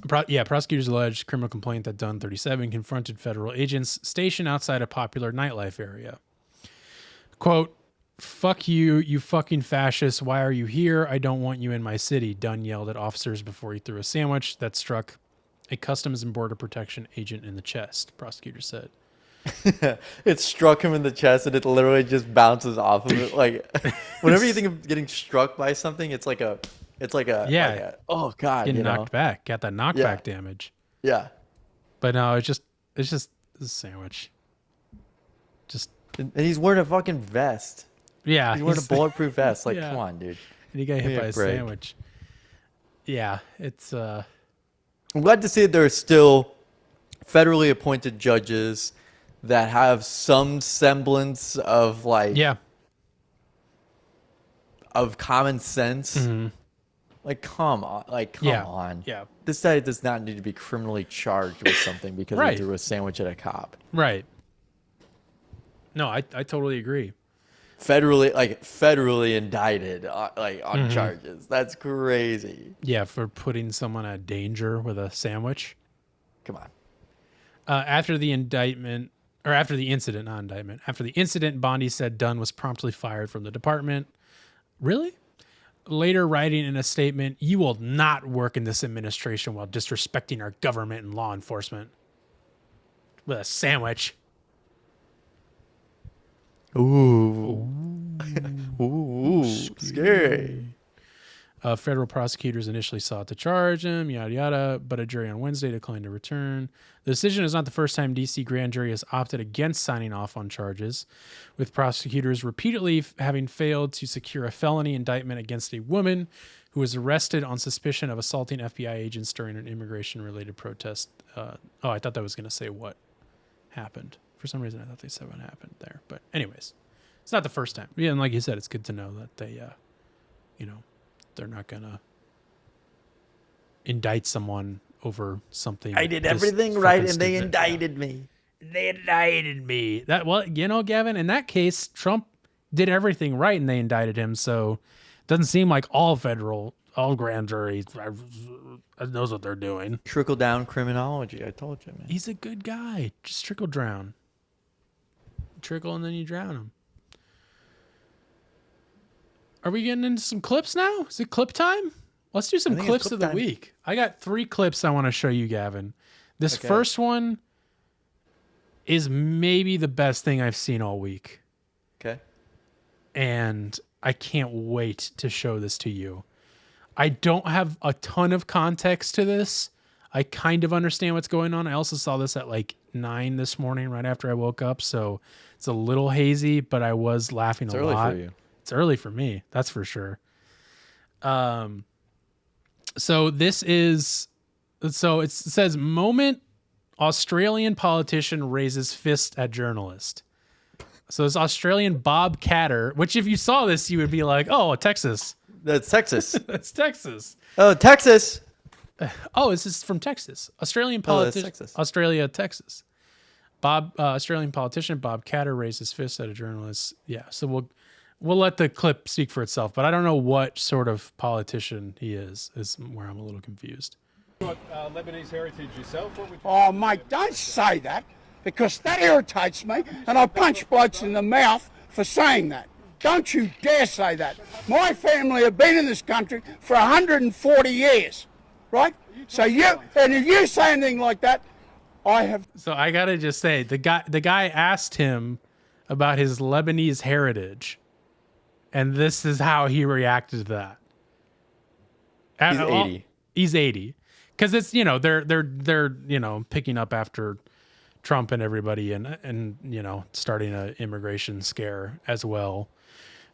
Prosecutors alleged criminal complaint that Dunn, 37, confronted federal agents stationed outside a popular nightlife area. Quote, "Fuck you, you fucking fascist. Why are you here? I don't want you in my city," Dunn yelled at officers before he threw a sandwich that struck a Customs and Border Protection agent in the chest, prosecutors said. It struck him in the chest and it literally just bounces off of it. Like whenever you think of getting struck by something, it's like a oh god, Getting knocked back. Got that knockback damage. Yeah. But no, it's just a sandwich. Just And he's wearing a fucking vest. yeah, He's wearing a bulletproof vest. Like, Yeah. come on, dude. and he got Give me hit by a a break. sandwich. Yeah, it's I'm glad to see that there are still federally appointed judges that have some semblance of of common sense. Like, come on. Like, come on. Yeah. This guy does not need to be criminally charged with something because he Right. threw a sandwich at a cop. right. No, I totally agree. Federally indicted on charges. That's crazy. Yeah, for putting someone at danger with a sandwich. Come on. After the incident, Bondi said Dunn was promptly fired from the department. Really? Later writing in a statement, "You will not work in this administration while disrespecting our government and law enforcement." With a sandwich. Ooh. Ooh. Scary. Federal prosecutors initially sought to charge him, yada, yada, but a jury on Wednesday declined to return. The decision is not the first time D.C. grand jury has opted against signing off on charges, with prosecutors repeatedly having failed to secure a felony indictment against a woman who was arrested on suspicion of assaulting FBI agents during an immigration-related protest. I thought that was going to say what happened. For some reason, I thought they said what happened there. But anyways, it's not the first time. Yeah, and like you said, it's good to know that they, they're not going to indict someone over something. I did this everything fucking right and they stupid. indicted me. They indicted me. Gavin, in that case, Trump did everything right and they indicted him. So it doesn't seem like all grand juries knows what they're doing. Trickle down criminology. I told you, man. He's a good guy. Just trickle drown. Trickle and then you drown him. Are we getting into some clips now? Is it clip time? Let's do some think it's clips clip of the time. week. I got 3 clips I want to show you, Gavin. This Okay. first one is maybe the best thing I've seen all week. Okay. And I can't wait to show this to you. I don't have a ton of context to this. I kind of understand what's going on. I also saw this at like 9 this morning, right after I woke up. So it's a little hazy, but I was laughing It's a early lot. for you. It's early for me. That's for sure. So it says moment Australian politician raises fist at journalist. So this Australian Bob Catter, which if you saw this, you would be like, oh, Texas. That's Texas. That's Texas. Oh, Texas. Oh, this is from Texas. Australian Oh, that's politician. Texas. Australia, Texas. Australian politician Bob Catter raised his fist at a journalist. Yeah, so we'll let the clip speak for itself, but I don't know what sort of politician he is where I'm a little confused. Lebanese heritage yourself? Oh, mate, don't say that, because that irritates me, and I punch blokes in the mouth for saying that. Don't you dare say that. My family have been in this country for 140 years, right? So if you say anything like that, I have. So I gotta just say, the guy asked him about his Lebanese heritage, and this is how he reacted to that. He's 80. He's 80, because it's they're picking up after Trump and everybody, and starting an immigration scare as well,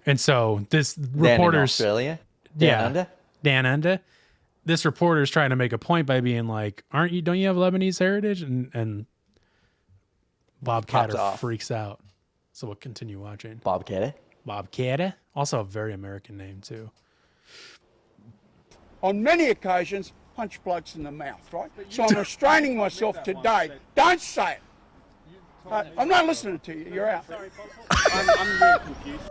and so this reporter's Australia. Dan Under. This reporter is trying to make a point by being like, don't you have Lebanese heritage? And Bob Catter freaks out. So we'll continue watching. Bob Catter. Bob Catter. Also a very American name, too. On many occasions, punch blokes in the mouth, right? So I'm restraining myself today. Don't say it. I'm not listening to you. You're out. I'm really confused.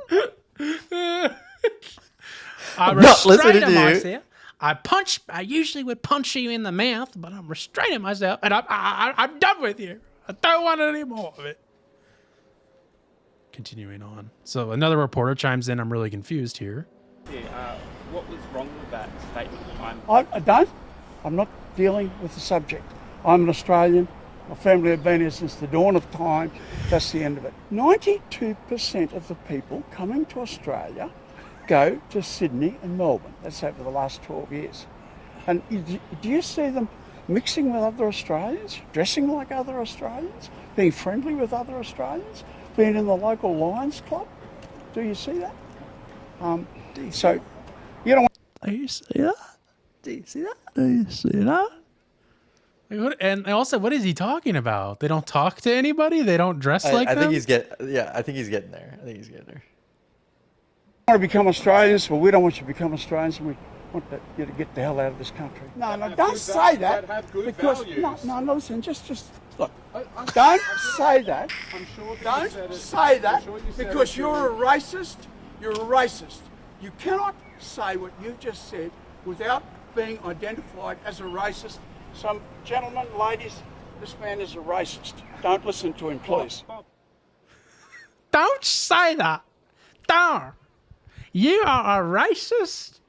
I'm not listening to you. I usually would punch you in the mouth, but I'm restraining myself, and I'm done with you. I don't want any more of it. Continuing on. So another reporter chimes in. I'm really confused here. What was wrong with that statement? I don't. I'm not dealing with the subject. I'm an Australian. My family have been here since the dawn of time. That's the end of it. 92% of the people coming to Australia go to Sydney and Melbourne. That's over the last 12 years. And do you see them mixing with other Australians, dressing like other Australians, being friendly with other Australians, being in the local Lions Club? Do you see that? So, you know. Do you see that? Do you see that? Do you see that? And also, what is he talking about? They don't talk to anybody? They don't dress like them? I think he's getting there. I think he's getting there. Want to become Australians? Well, we don't want you to become Australians. We want you to get the hell out of this country. No, don't say that. Because no, listen, just look. Don't say that. I'm sure Don't say that because you're a racist. You're a racist. You cannot say what you just said without being identified as a racist. Some gentlemen, ladies, this man is a racist. Don't listen to him, please. Don't say that. Don't. You are a racist.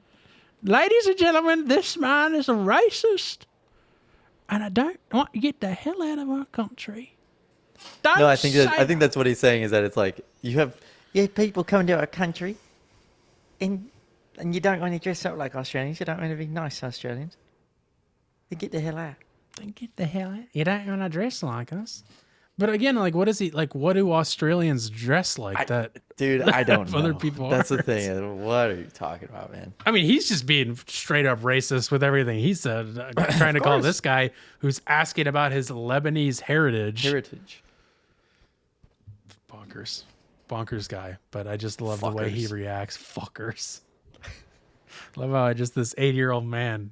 Ladies and gentlemen, this man is a racist. And I don't want you to get the hell out of our country. Don't No, I think that's what he's saying is that it's like you have people coming to our country and you don't want to dress up like Australians, you don't want to be nice Australians. Then get the hell out. Then get the hell out. You don't want to dress like us. But again, like, what is he like? What do Australians dress like that? Dude, I don't know. Other people That's the aren't. thing. What are you talking about, man? I mean, he's just being straight up racist with everything he said, trying to call this guy who's asking about his Lebanese heritage. Bonkers guy. But I just love the way he reacts. Fuckers. Love how this 80-year-old man.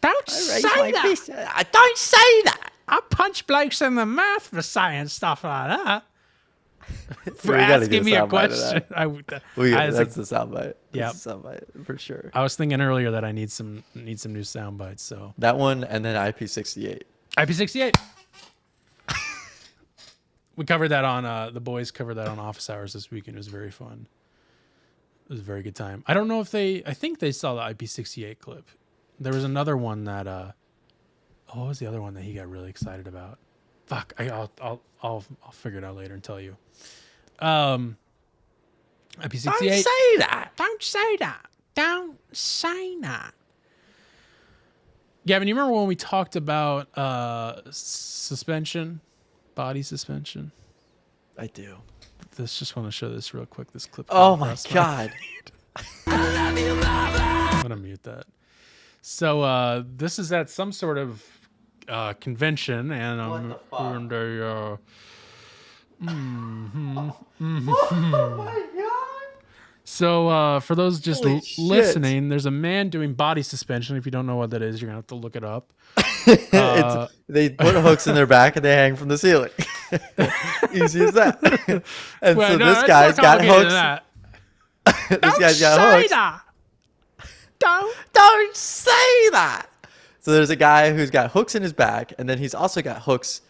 Don't say that. Don't say that. I punch blokes in the mouth for saying stuff like that. For asking me a question. That's the soundbite. Yeah, the soundbite for sure. I was thinking earlier that I need some new sound bites. So that one and then IP68. IP68. We covered that on the boys covered that on Office Hours this weekend. It was very fun. It was a very good time. I don't know if I think they saw the IP68 clip. There was another one that what was the other one that he got really excited about? Fuck, I'll figure it out later and tell you. IP68. Don't say that. Don't say that. Don't say that. Gavin, you remember when we talked about suspension, body suspension? I do. Just want to show this real quick. This clip. Oh my god. I'm gonna mute that. So this is at some sort of convention, and I'm the fuck? doing a. Oh my god! So for those just Holy shit. listening, there's a man doing body suspension. If you don't know what that is, you're gonna have to look it up. They put hooks in their back and they hang from the ceiling. Easy as that. And Well, so no, this it's guy's more got complicated than hooks. that. This guy's got hooks. That. Don't say that. So there's a guy who's got hooks in his back, and then he's also got hooks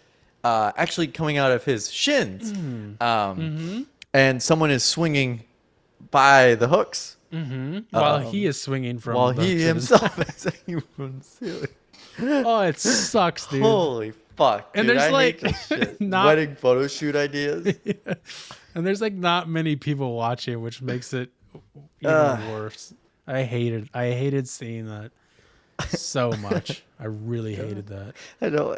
actually coming out of his shins. And someone is swinging by the hooks While he is swinging from while the he hooks in his- himself is hanging from the ceiling. Oh, it sucks, dude. Holy fuck, And dude, there's, I like, hate this shit. not- Wedding photo shoot ideas. And there's like not many people watching, which makes it even worse. I hated seeing that so much. I really hated that. I don't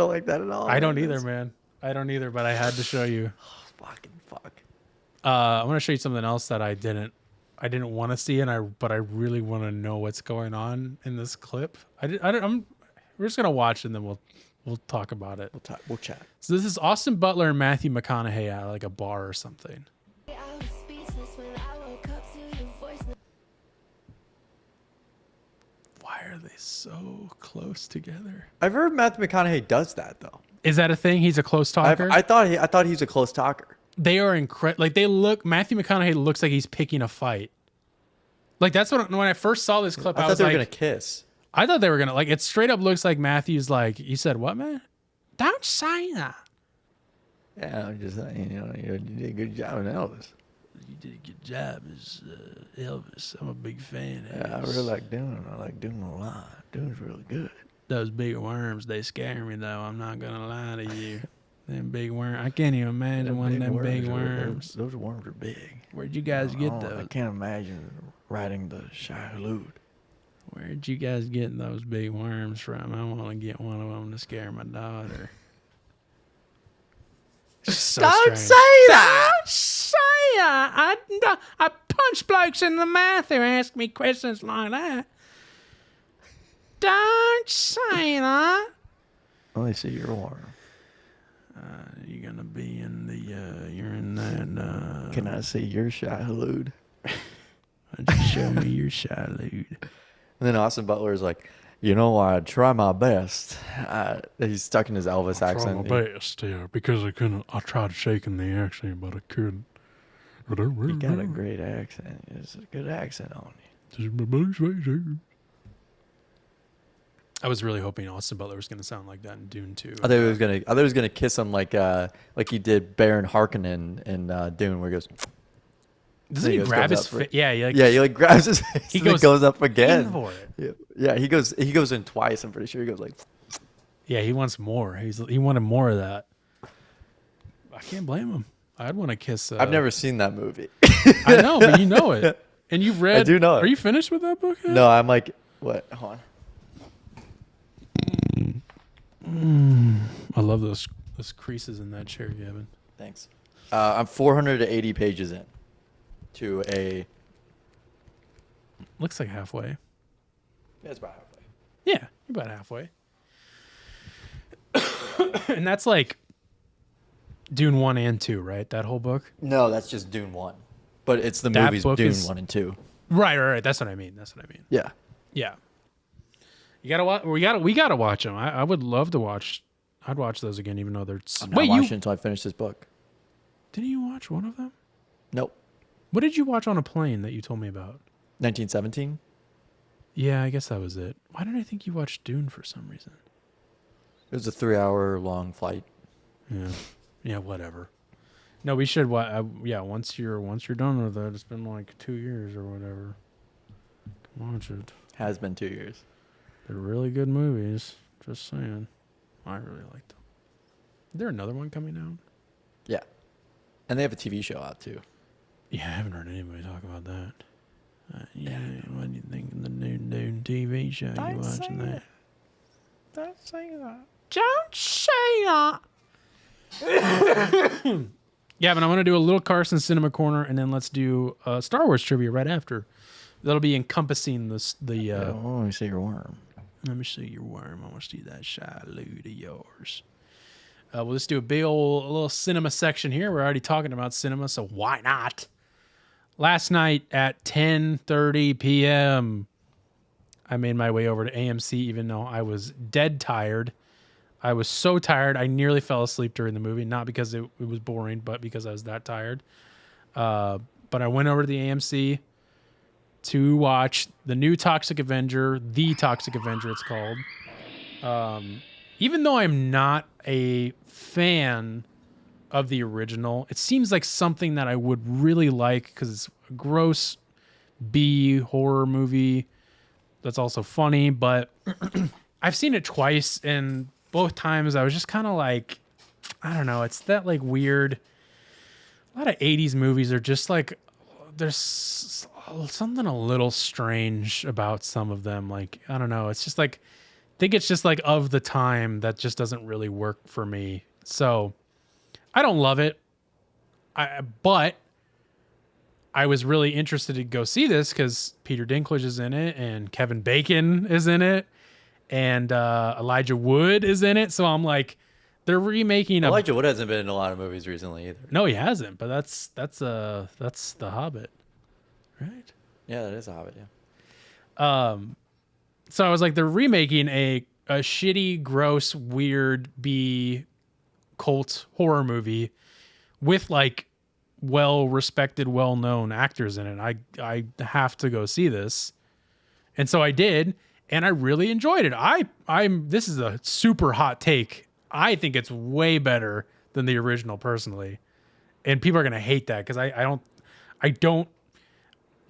like that at all. I don't man. either, man. I don't either, but I had to show you. Fucking fuck. I'm gonna show you something else that I didn't want to see, but I really want to know what's going on in this clip. We're just gonna watch and then we'll talk about it. We'll chat. So this is Austin Butler and Matthew McConaughey at like a bar or something. Why are they so close together? I've heard Matthew McConaughey does that though. Is that a thing? He's a close talker. I thought he's a close talker. They are incredible. Like Matthew McConaughey looks like he's picking a fight. Like that's when I first saw this clip, I I thought was they were like, gonna kiss. I thought they were gonna, like, it straight up looks like Matthew's like, you said what, man? Don't say that. Yeah, I'm just saying, you did a good job in Elvis. You did a good job as Elvis. I'm a big fan. Yeah, I really like Dune. I like Dune a lot. Dune's really good. Those big worms, they scare me though. I'm not gonna lie to you. Them big worms. I can't even imagine one of them big worms. Those worms are big. Where'd you guys get I those? can't imagine riding the Shah Hulud. Where'd you guys get those big worms from? I want to get one of them to scare my daughter. So Don't strange. say that. Don't say that. I punch blokes in the mouth who ask me questions like that. Don't say that. Let me see your worm. You're gonna be in the. You're in that. Can I see your Shah Hulud? Just show me your shaloot. And then Austin Butler is like, I try my best. He's stuck in his Elvis accent. best, yeah, because I couldn't. I tried shaking the accent, but I couldn't. You got a great accent. It's a good accent on you. I was really hoping Austin Butler was going to sound like that in Dune 2. I thought he was gonna kiss him like he did Baron Harkonnen in Dune, where he goes. Doesn't he goes grab his up for face? it. Yeah, He grabs his face. He and it goes goes up again. in for it. Yeah, he goes in twice. I'm pretty sure he goes like. Yeah, he wants more. He wanted more of that. I can't blame him. I'd want to kiss. I've never seen that movie. I know, but you know it, and you've read. I do know it. Are you finished with that book yet? No, I'm like, what? Hold on. I love those creases in that chair, Gavin. Thanks. I'm 480 pages in to a. Looks like halfway. Yeah, it's about halfway. Yeah, you're about halfway. And that's like Dune 1 and 2, right? That whole book? No, that's just Dune 1. But it's the That movies book Dune is- 1 and 2. Right. That's what I mean. Yeah. Yeah. You gotta watch. We gotta watch them. I would love to watch. I'd watch those again, even though they're. I'm not watching until I finish this book. Didn't you watch one of them? Nope. What did you watch on a plane that you told me about? 1917? Yeah, I guess that was it. Why did I think you watched Dune for some reason? It was a 3-hour long flight. Yeah, whatever. No, we should. Once you're done with that, it's been like 2 years or whatever. Watch it. Has been 2 years. They're really good movies. Just saying. I really like them. Is there another one coming out? Yeah. And they have a TV show out too. Yeah, I haven't heard anybody talk about that. What do you think of the new Dune TV show? You watching that? Don't say that. Don't say that. Yeah, but I want to do a little Carson Cinema Corner, and then let's do Star Wars trivia right after. That'll be encompassing the Let me see your worm. Let me see your worm. I want to see that shy loot of yours. We'll just do a little cinema section here. We're already talking about cinema, so why not? Last night at 10:30 p.m., I made my way over to AMC, even though I was dead tired. I was so tired, I nearly fell asleep during the movie. Not because it was boring, but because I was that tired. But I went over to the AMC to watch the new Toxic Avenger, The Toxic Avenger it's called. Even though I'm not a fan of the original, it seems like something that I would really like because it's a gross B horror movie that's also funny. But I've seen it twice, and both times I was just kind of like, I don't know. It's that like weird. A lot of 80s movies are just like, there's something a little strange about some of them. Like, I don't know. It's just like, I think it's just like of the time that just doesn't really work for me. So I don't love it. But I was really interested to go see this because Peter Dinklage is in it and Kevin Bacon is in it and Elijah Wood is in it. So I'm like, they're remaking Elijah Wood hasn't been in a lot of movies recently either. No, he hasn't. But that's The Hobbit, right? Yeah, that is a Hobbit. Yeah. So I was like, they're remaking a shitty, gross, weird B cult horror movie with like well-respected, well-known actors in it. I have to go see this. And so I did, and I really enjoyed it. This is a super hot take. I think it's way better than the original personally. And people are going to hate that because I don't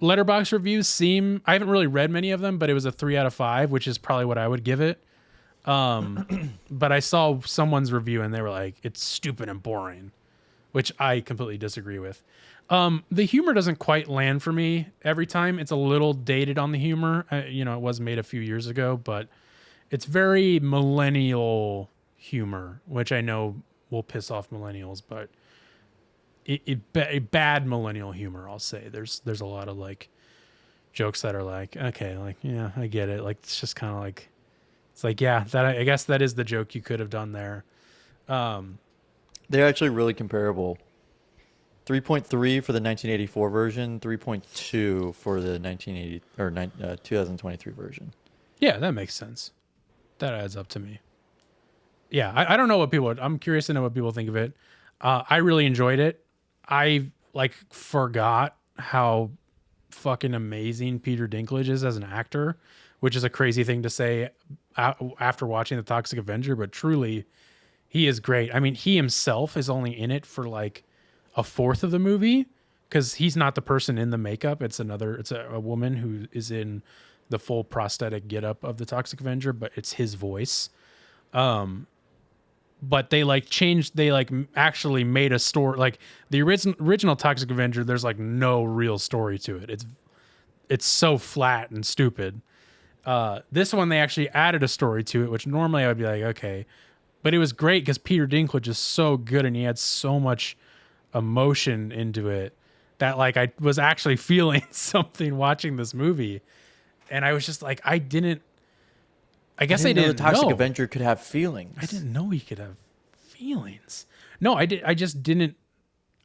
Letterboxd reviews seem, I haven't really read many of them, but it was a 3 out of 5, which is probably what I would give it. But I saw someone's review and they were like, it's stupid and boring, which I completely disagree with. The humor doesn't quite land for me every time. It's a little dated on the humor. It was made a few years ago, but it's very millennial humor, which I know will piss off millennials, but bad millennial humor, I'll say. There's a lot of like jokes that are like, okay, like, yeah, I get it. Like, it's just kind of like, it's like, yeah, that I guess that is the joke you could have done there. They're actually really comparable. 3.3 for the 1984 version, 3.2 for the 2023 version. Yeah, that makes sense. That adds up to me. Yeah, I don't know what I'm curious to know what people think of it. I really enjoyed it. I like forgot how fucking amazing Peter Dinklage is as an actor, which is a crazy thing to say after watching The Toxic Avenger, but truly he is great. I mean, he himself is only in it for like a fourth of the movie because he's not the person in the makeup. It's a woman who is in the full prosthetic getup of The Toxic Avenger, but it's his voice. But they actually made a story. Like the original Toxic Avenger, there's like no real story to it. It's so flat and stupid. This one, they actually added a story to it, which normally I would be like, okay. But it was great because Peter Dinklage is so good and he had so much emotion into it that like I was actually feeling something watching this movie. And I was just like, I didn't know the Toxic Avenger could have feelings. I didn't know he could have feelings. No, I didn't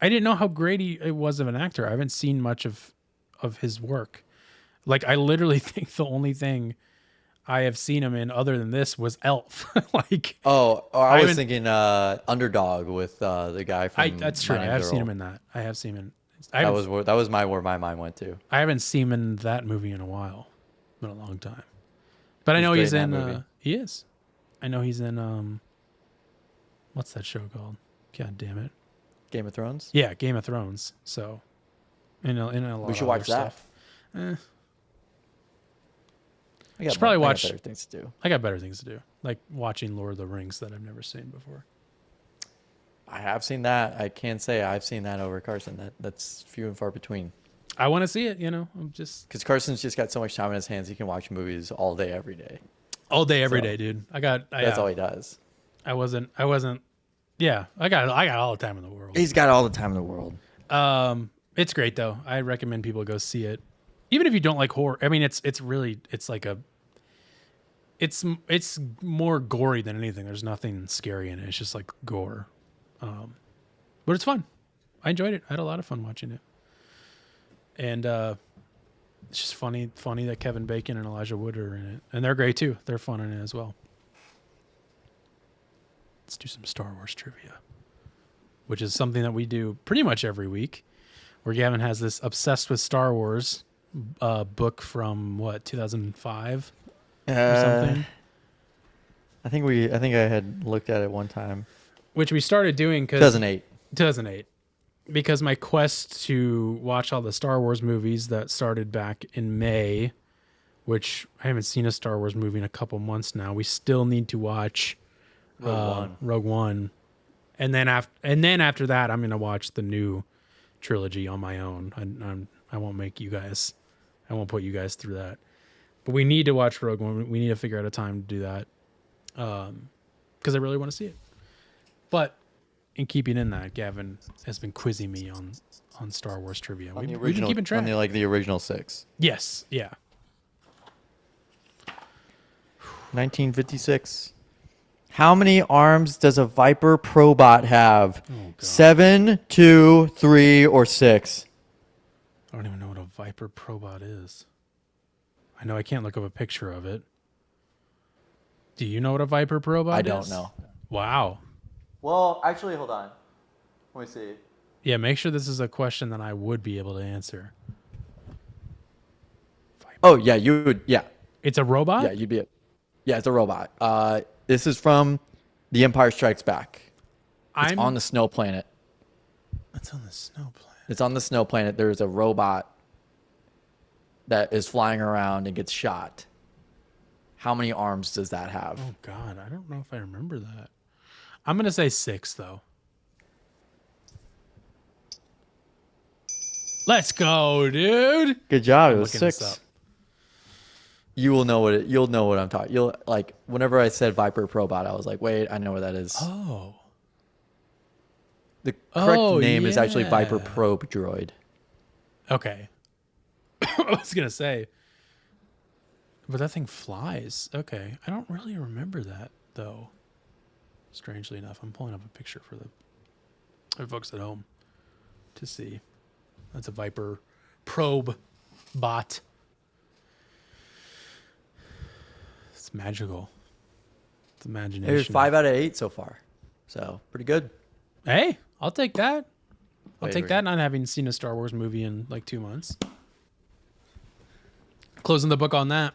know how great it was of an actor. I haven't seen much of his work. Like, I literally think the only thing I have seen him in other than this was Elf. Like, I was thinking Underdog with the guy from that's true. I have seen him in that. I have seen him. That was where my mind went to. I haven't seen him in that movie in a while. It's been a long time. But I know he's in. He is. I know he's in. What's that show called? God damn it. Game of Thrones. Yeah, Game of Thrones. So, in a lot. We should of watch other that. Stuff. I should probably watch. I got better things to do. I got better things to do, like watching Lord of the Rings that I've never seen before. I have seen that. I can't say I've seen that over Carson. That's few and far between. I want to see it. I'm just because Carson's just got so much time in his hands. He can watch movies all day, every day. All day, every day, dude. That's all he does. I wasn't. Yeah, I got all the time in the world. He's got all the time in the world. It's great though. I recommend people go see it, even if you don't like horror. I mean, it's like It's more gory than anything. There's nothing scary in it. It's just like gore. But it's fun. I enjoyed it. I had a lot of fun watching it. And it's just funny that Kevin Bacon and Elijah Wood are in it. And they're great too. They're fun in it as well. Let's do some Star Wars trivia, which is something that we do pretty much every week, where Gavin has this Obsessed with Star Wars book from 2005 or something. I think I had looked at it one time. Which we started doing because 2008. Because my quest to watch all the Star Wars movies that started back in May, which I haven't seen a Star Wars movie in a couple months now. We still need to watch Rogue One. And then after that, I'm going to watch the new trilogy on my own. I won't put you guys through that. But we need to watch Rogue One. We need to figure out a time to do that. Because I really want to see it. But in keeping in that, Gavin has been quizzing me on Star Wars trivia. We've been keeping track. On the original 6. Yes, yeah. 1956. How many arms does a Viper Probot have? Oh, God. 7, 2, 3, or 6? I don't even know what a Viper Probot is. I know I can't look up a picture of it. Do you know what a Viper Probot is? I don't know. Wow. Well, actually, hold on. Let me see. Yeah, make sure this is a question that I would be able to answer. Oh, yeah, you would. Yeah. It's a robot? Yeah, you'd be it. Yeah, it's a robot. This is from The Empire Strikes Back. It's on the snow planet. It's on the snow planet. It's on the snow planet. There's a robot that is flying around and gets shot. How many arms does that have? Oh, God. I don't know if I remember that. I'm going to say 6, though. Let's go, dude. Good job. It was Looking this 6. up. You'll know what I'm talking. You'll like whenever I said Viper Probot, I was like, wait, I know what that is. Oh. The correct name is yeah. actually Viper Probe Droid. Okay. I was going to say. But that thing flies. Okay. I don't really remember that, though. Strangely enough. I'm pulling up a picture for the folks at home to see. That's a Viper Probe bot. It's magical. It's imagination. There's 5 out of 8 so far, so pretty good. Hey, I'll take that. I'll take Wait. that, not having seen a Star Wars movie in like 2 months. Closing the book on that.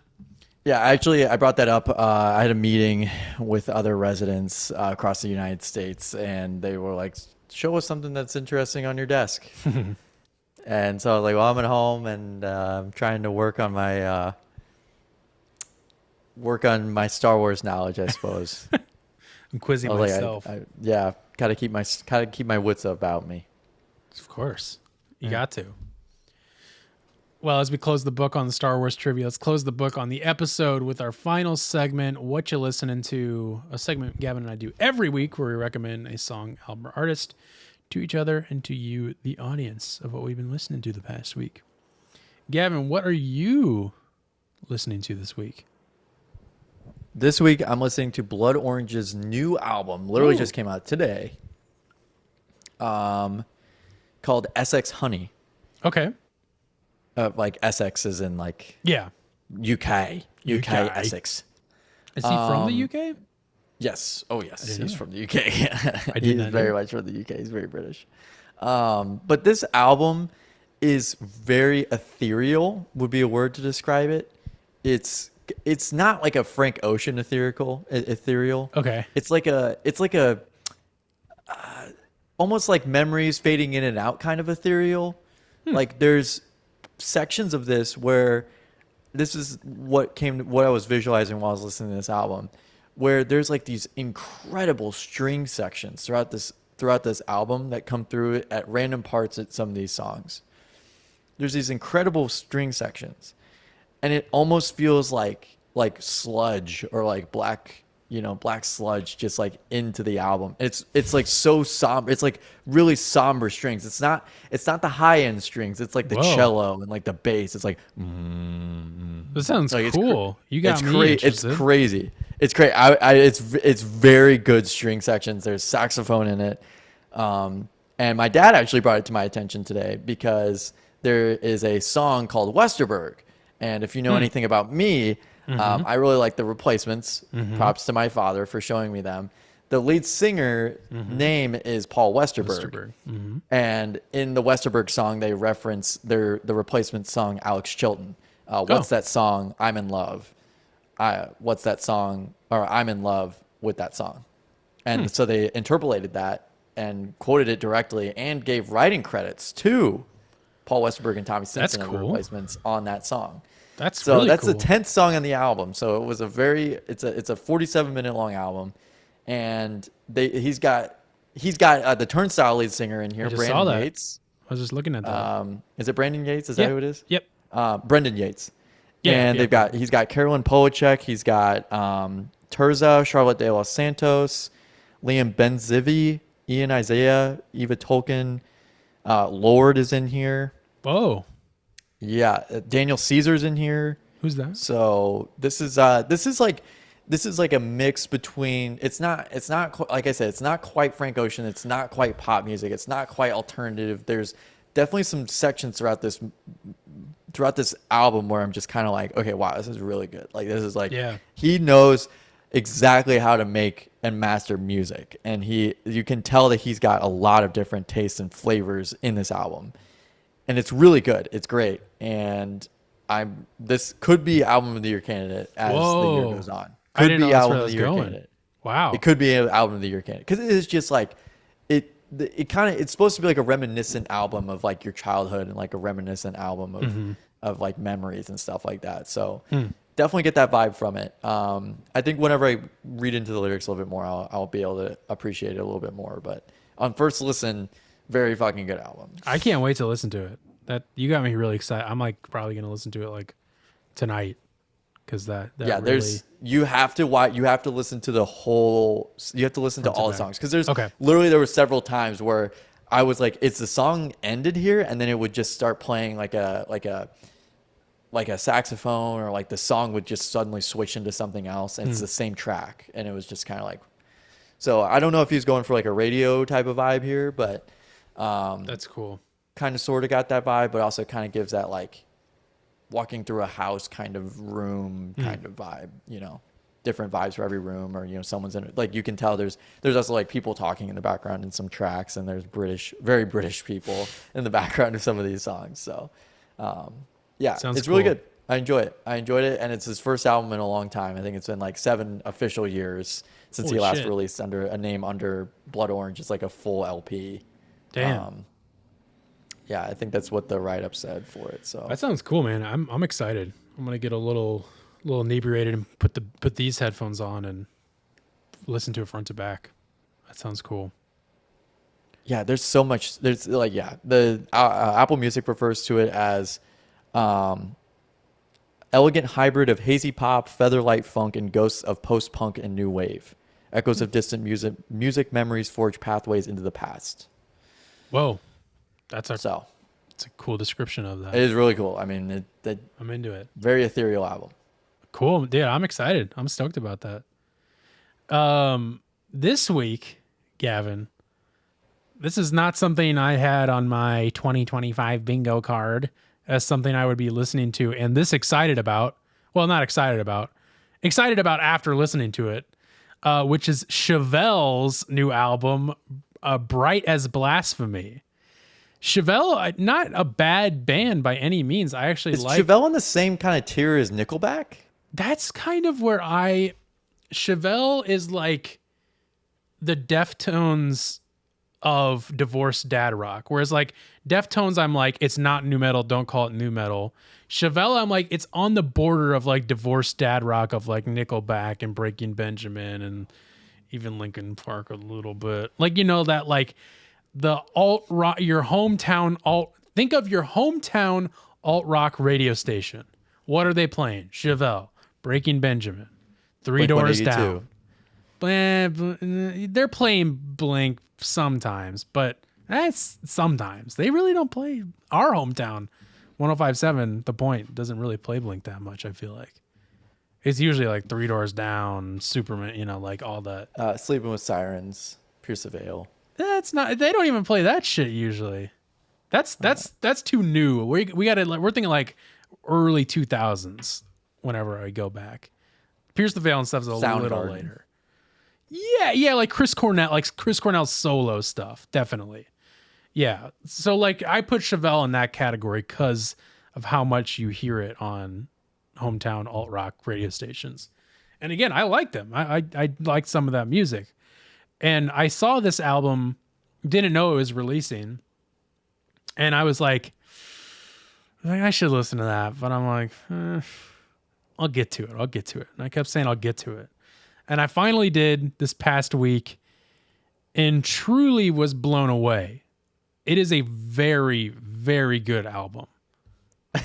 Yeah, actually, I brought that up. I had a meeting with other residents across the United States, and they were like, "Show us something that's interesting on your desk." And so I was like, "Well, I'm at home, and I'm trying to work on my Star Wars knowledge, I suppose." I'm quizzing I was myself. yeah, gotta keep my wits about me. Of course. You got to. Well, as we close the book on the Star Wars trivia, let's close the book on the episode with our final segment, What You Listening To, a segment Gavin and I do every week where we recommend a song, album, or artist to each other and to you, the audience, of what we've been listening to the past week. Gavin, what are you listening to this week? This week, I'm listening to Blood Orange's new album. Literally just came out today. Called SX Honey. Okay. Like Essex is in like Yeah. UK Essex. Is he from the UK? Yes. Oh, yes. didn't He's know. from the UK. I did He's not very know. much from the UK. He's very British. But this album is very ethereal, would be a word to describe it. It's not like a Frank Ocean ethereal. Okay. It's like a almost like memories fading in and out kind of ethereal. Like there's sections of this where this is what I was visualizing while I was listening to this album, where there's like these incredible string sections throughout this album that come through at random parts at some of these songs. There's these incredible string sections, and it almost feels like sludge or like black black sludge just like into the album. It's like so somber. It's like really somber strings. It's not the high end strings. It's like the Whoa. cello and like the bass. It's like This sounds like, cool. You got me It's interested. crazy. It's great. It's very good string sections. There's saxophone in it. And my dad actually brought it to my attention today because there is a song called Westerberg. And if you know anything about me, I really like the Replacements. Props to my father for showing me them. The lead singer name is Paul Westerberg. And in the Westerberg song, they reference the Replacements song, Alex Chilton. What's that song? I'm in love. What's that song? Or I'm in love with that song. And so they interpolated that and quoted it directly and gave writing credits to Paul Westerberg and Tommy Simpson of the cool. Replacements on that song. That's So really that's cool. the 10th song on the album. So it was it's a 47-minute long album, and he's got the Turnstile lead singer in here, I just Brandon saw that. Yates. I was just looking at that. Is it Brandon Yates? Is Yep. that who it is? Yep. Brendan Yates. Yeah, And yeah. he's got Carolyn Polachek, he's got Terza, Charlotte De Los Santos, Liam Benzivi, Ian Isaiah, Eva Tolkien, Lord is in here. Whoa. Yeah, Daniel Caesar's in here. Who's that? So this is like a mix between it's not like I said, it's not quite Frank Ocean, it's not quite pop music, it's not quite alternative. There's definitely some sections throughout this album where I'm just kind of like, okay, wow, this is really good. Like this is like he knows exactly how to make and master music, and you can tell that he's got a lot of different tastes and flavors in this album. And it's really good. It's great. And this could be album of the year candidate as the year goes on. I didn't know that's album where of that's the year going. candidate. Wow. It could be an album of the year candidate because it is just like it's supposed to be like a reminiscent album of like your childhood and like a reminiscent album of like memories and stuff like that. So definitely get that vibe from it. I think whenever I read into the lyrics a little bit more, I'll be able to appreciate it a little bit more. But on first listen, very fucking good album. I can't wait to listen to it. That you got me really excited. I'm like probably gonna listen to it like tonight because that Yeah, really, you have to listen to the whole. You have to listen to all the songs because there's literally there were several times where I was like, "It's the song ended here," and then it would just start playing like a saxophone, or like the song would just suddenly switch into something else, and it's the same track, and it was just kind of like. So I don't know if he's going for like a radio type of vibe here, but that's cool. Kind of sort of got that vibe, but also kind of gives that like walking through a house kind of room kind of vibe, different vibes for every room, or someone's in it. Like you can tell there's also like people talking in the background in some tracks, and there's very British people in the background of some of these songs. So yeah, Sounds it's really cool. good. I enjoyed it, and it's his first album in a long time. I think it's been like 7 official years since he Holy last shit. released under a name under Blood Orange. It's like a full LP. Damn. Yeah, I think that's what the write-up said for it. So That sounds cool, man. I'm excited. I'm gonna get a little inebriated and put these headphones on and listen to it front to back. That sounds cool. yeah, there's so much. There's like the Apple Music refers to it as elegant hybrid of hazy pop, featherlight funk, and ghosts of post-punk and new wave. Echoes of distant music memories forge pathways into the past. Whoa, that's a cool description of that. It is really cool. I mean, I'm into it. very ethereal album. Cool, dude. I'm excited. I'm stoked about that. This week, Gavin, this is not something I had on my 2025 bingo card as something I would be listening to and excited about. Well, not excited about. Excited about after listening to it, which is Chevelle's new album, Bright as Blasphemy. Chevelle, not a bad band by any means. I actually Is like. Chevelle in the same kind of tier as Nickelback? That's kind of where Chevelle is like the Deftones of divorced dad rock. Whereas like Deftones, I'm like, it's not new metal, don't call it new metal. Chevelle, I'm like, it's on the border of like divorced dad rock of like Nickelback and Breaking Benjamin and even Linkin Park a little bit. Like, that like the alt rock, your hometown alt, think of your hometown alt rock radio station. What are they playing? Chevelle, Breaking Benjamin, Three Doors Down. they're playing Blink sometimes, but that's sometimes. They really don't play our hometown. 105.7, The Point, doesn't really play Blink that much, I feel like. It's usually like Three Doors Down, Superman, like all that. Sleeping with Sirens, Pierce the Veil. That's not. They don't even play that shit usually. That's too new. We got to. We're thinking like early 2000s. Whenever I go back, Pierce the Veil and stuff's a little later. Yeah, like Chris Cornell's solo stuff, definitely. Yeah, so like I put Chevelle in that category because of how much you hear it on hometown alt rock radio stations. And again, I like them. I like some of that music. And I saw this album, didn't know it was releasing, and I was like I should listen to that, but I'm like, I'll get to it. And I kept saying I'll get to it. And I finally did this past week and truly was blown away. It is a very, very good album.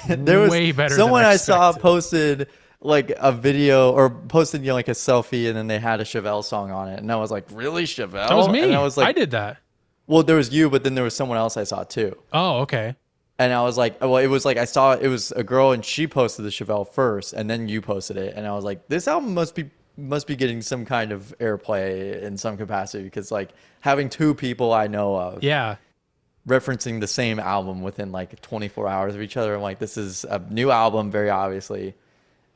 There was way better someone than I saw expected. posted like a video or posted like a selfie, and then they had a Chevelle song on it, and I was like, really, Chevelle? That was me. And I was like, I did that. Well, there was you, but then there was someone else I saw too. Oh, okay. And I was like, well, it was like I saw it was a girl, and she posted the Chevelle first, and then you posted it, and I was like, this album must be getting some kind of airplay in some capacity, because like having two people I know of, Yeah. referencing the same album within like 24 hours of each other, I'm like, this is a new album, very obviously,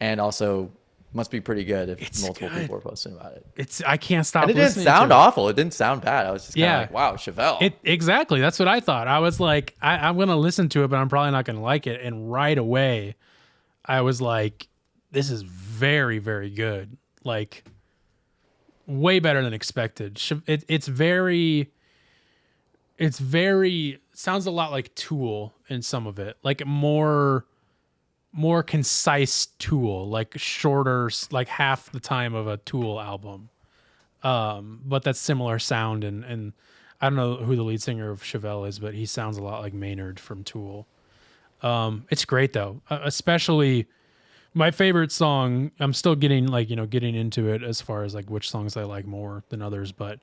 and also must be pretty good if It's multiple good. people are posting about it. I can't stop And it didn't listening sound to it. awful. It didn't sound bad. I was just kind of Yeah. like, wow, Chevelle. Exactly. That's what I thought. I was like, I'm going to listen to it, but I'm probably not going to like it. And right away, I was like, this is very, very good. Like, way better than expected. It's very, sounds a lot like Tool in some of it. Like more concise Tool, like shorter, like half the time of a Tool album. But that's similar sound, and I don't know who the lead singer of Chevelle is, but he sounds a lot like Maynard from Tool. It's great though, especially my favorite song. I'm still getting into it as far as like which songs I like more than others, but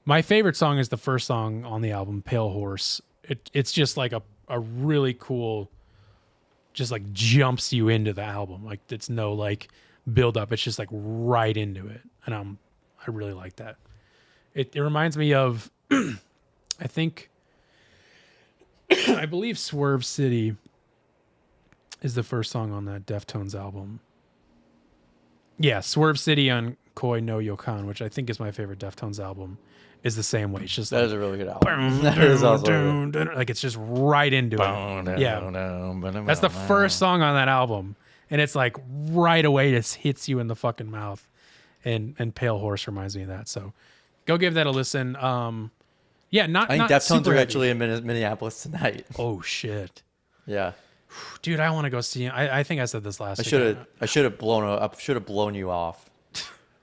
my favorite song is the first song on the album, Pale Horse. It's just like a really cool, just like jumps you into the album. Like it's no like build up. It's just like right into it. And I really like that. It reminds me of, I believe Swerve City is the first song on that Deftones album. Yeah, Swerve City on Koi no Yokan, which I think is my favorite Deftones album, is the same way. It's just That like, is a really good album. That is also like it's just right into it. Yeah. That's the first song on that album. And it's like right away just hits you in the fucking mouth. And Pale Horse reminds me of that. So go give that a listen. Yeah, I think not Deftones super are heavy. actually in Minneapolis tonight. Oh shit. Yeah. Dude, I want to go see him. I think I said this last week. I should have blown you off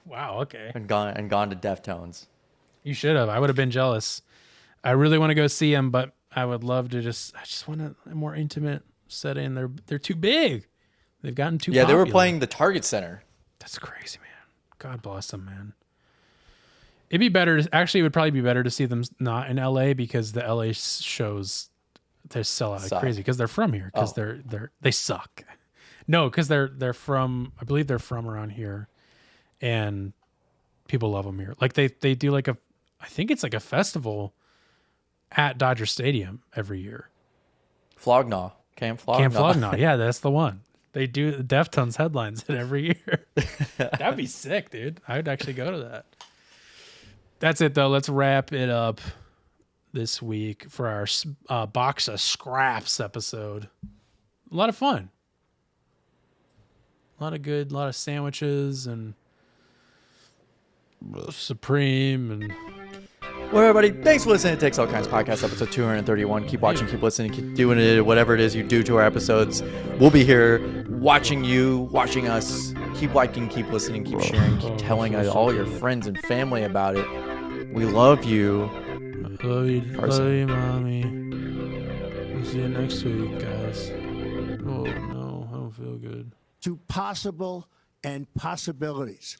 Wow, okay. and gone to Deftones. You should have. I would have been jealous. I really want to go see him, but I would love to I just want a more intimate setting. They're too big. They've gotten too Yeah, they were popular. playing the Target Center. That's crazy, man. God bless them, man. It'd be better. Actually, it would probably be better to see them not in LA, because the LA shows they sell out like Suck. crazy because they're from here. Because they suck. No, because they're from. I believe they're from around here, and people love them here. Like they do like I think it's like a festival at Dodger Stadium every year. Flognaw. Camp Flognaw. Camp Flognaw. Yeah, that's the one. They do the Deftones headlines it every year. That'd be sick, dude. I would actually go to that. That's it, though. Let's wrap it up this week for our Box of Scraps episode. A lot of fun. A lot of sandwiches and Supreme and... Well, everybody, thanks for listening to Takes All Kinds podcast, episode 231. Keep watching, keep listening, keep doing it, whatever it is you do to our episodes. We'll be here watching you, watching us. Keep liking, keep listening, keep sharing, keep telling all your friends and family about it. We love you. Love you, Carson. mommy. We'll see you next week, guys. Oh, no, I don't feel good. To possible and possibilities.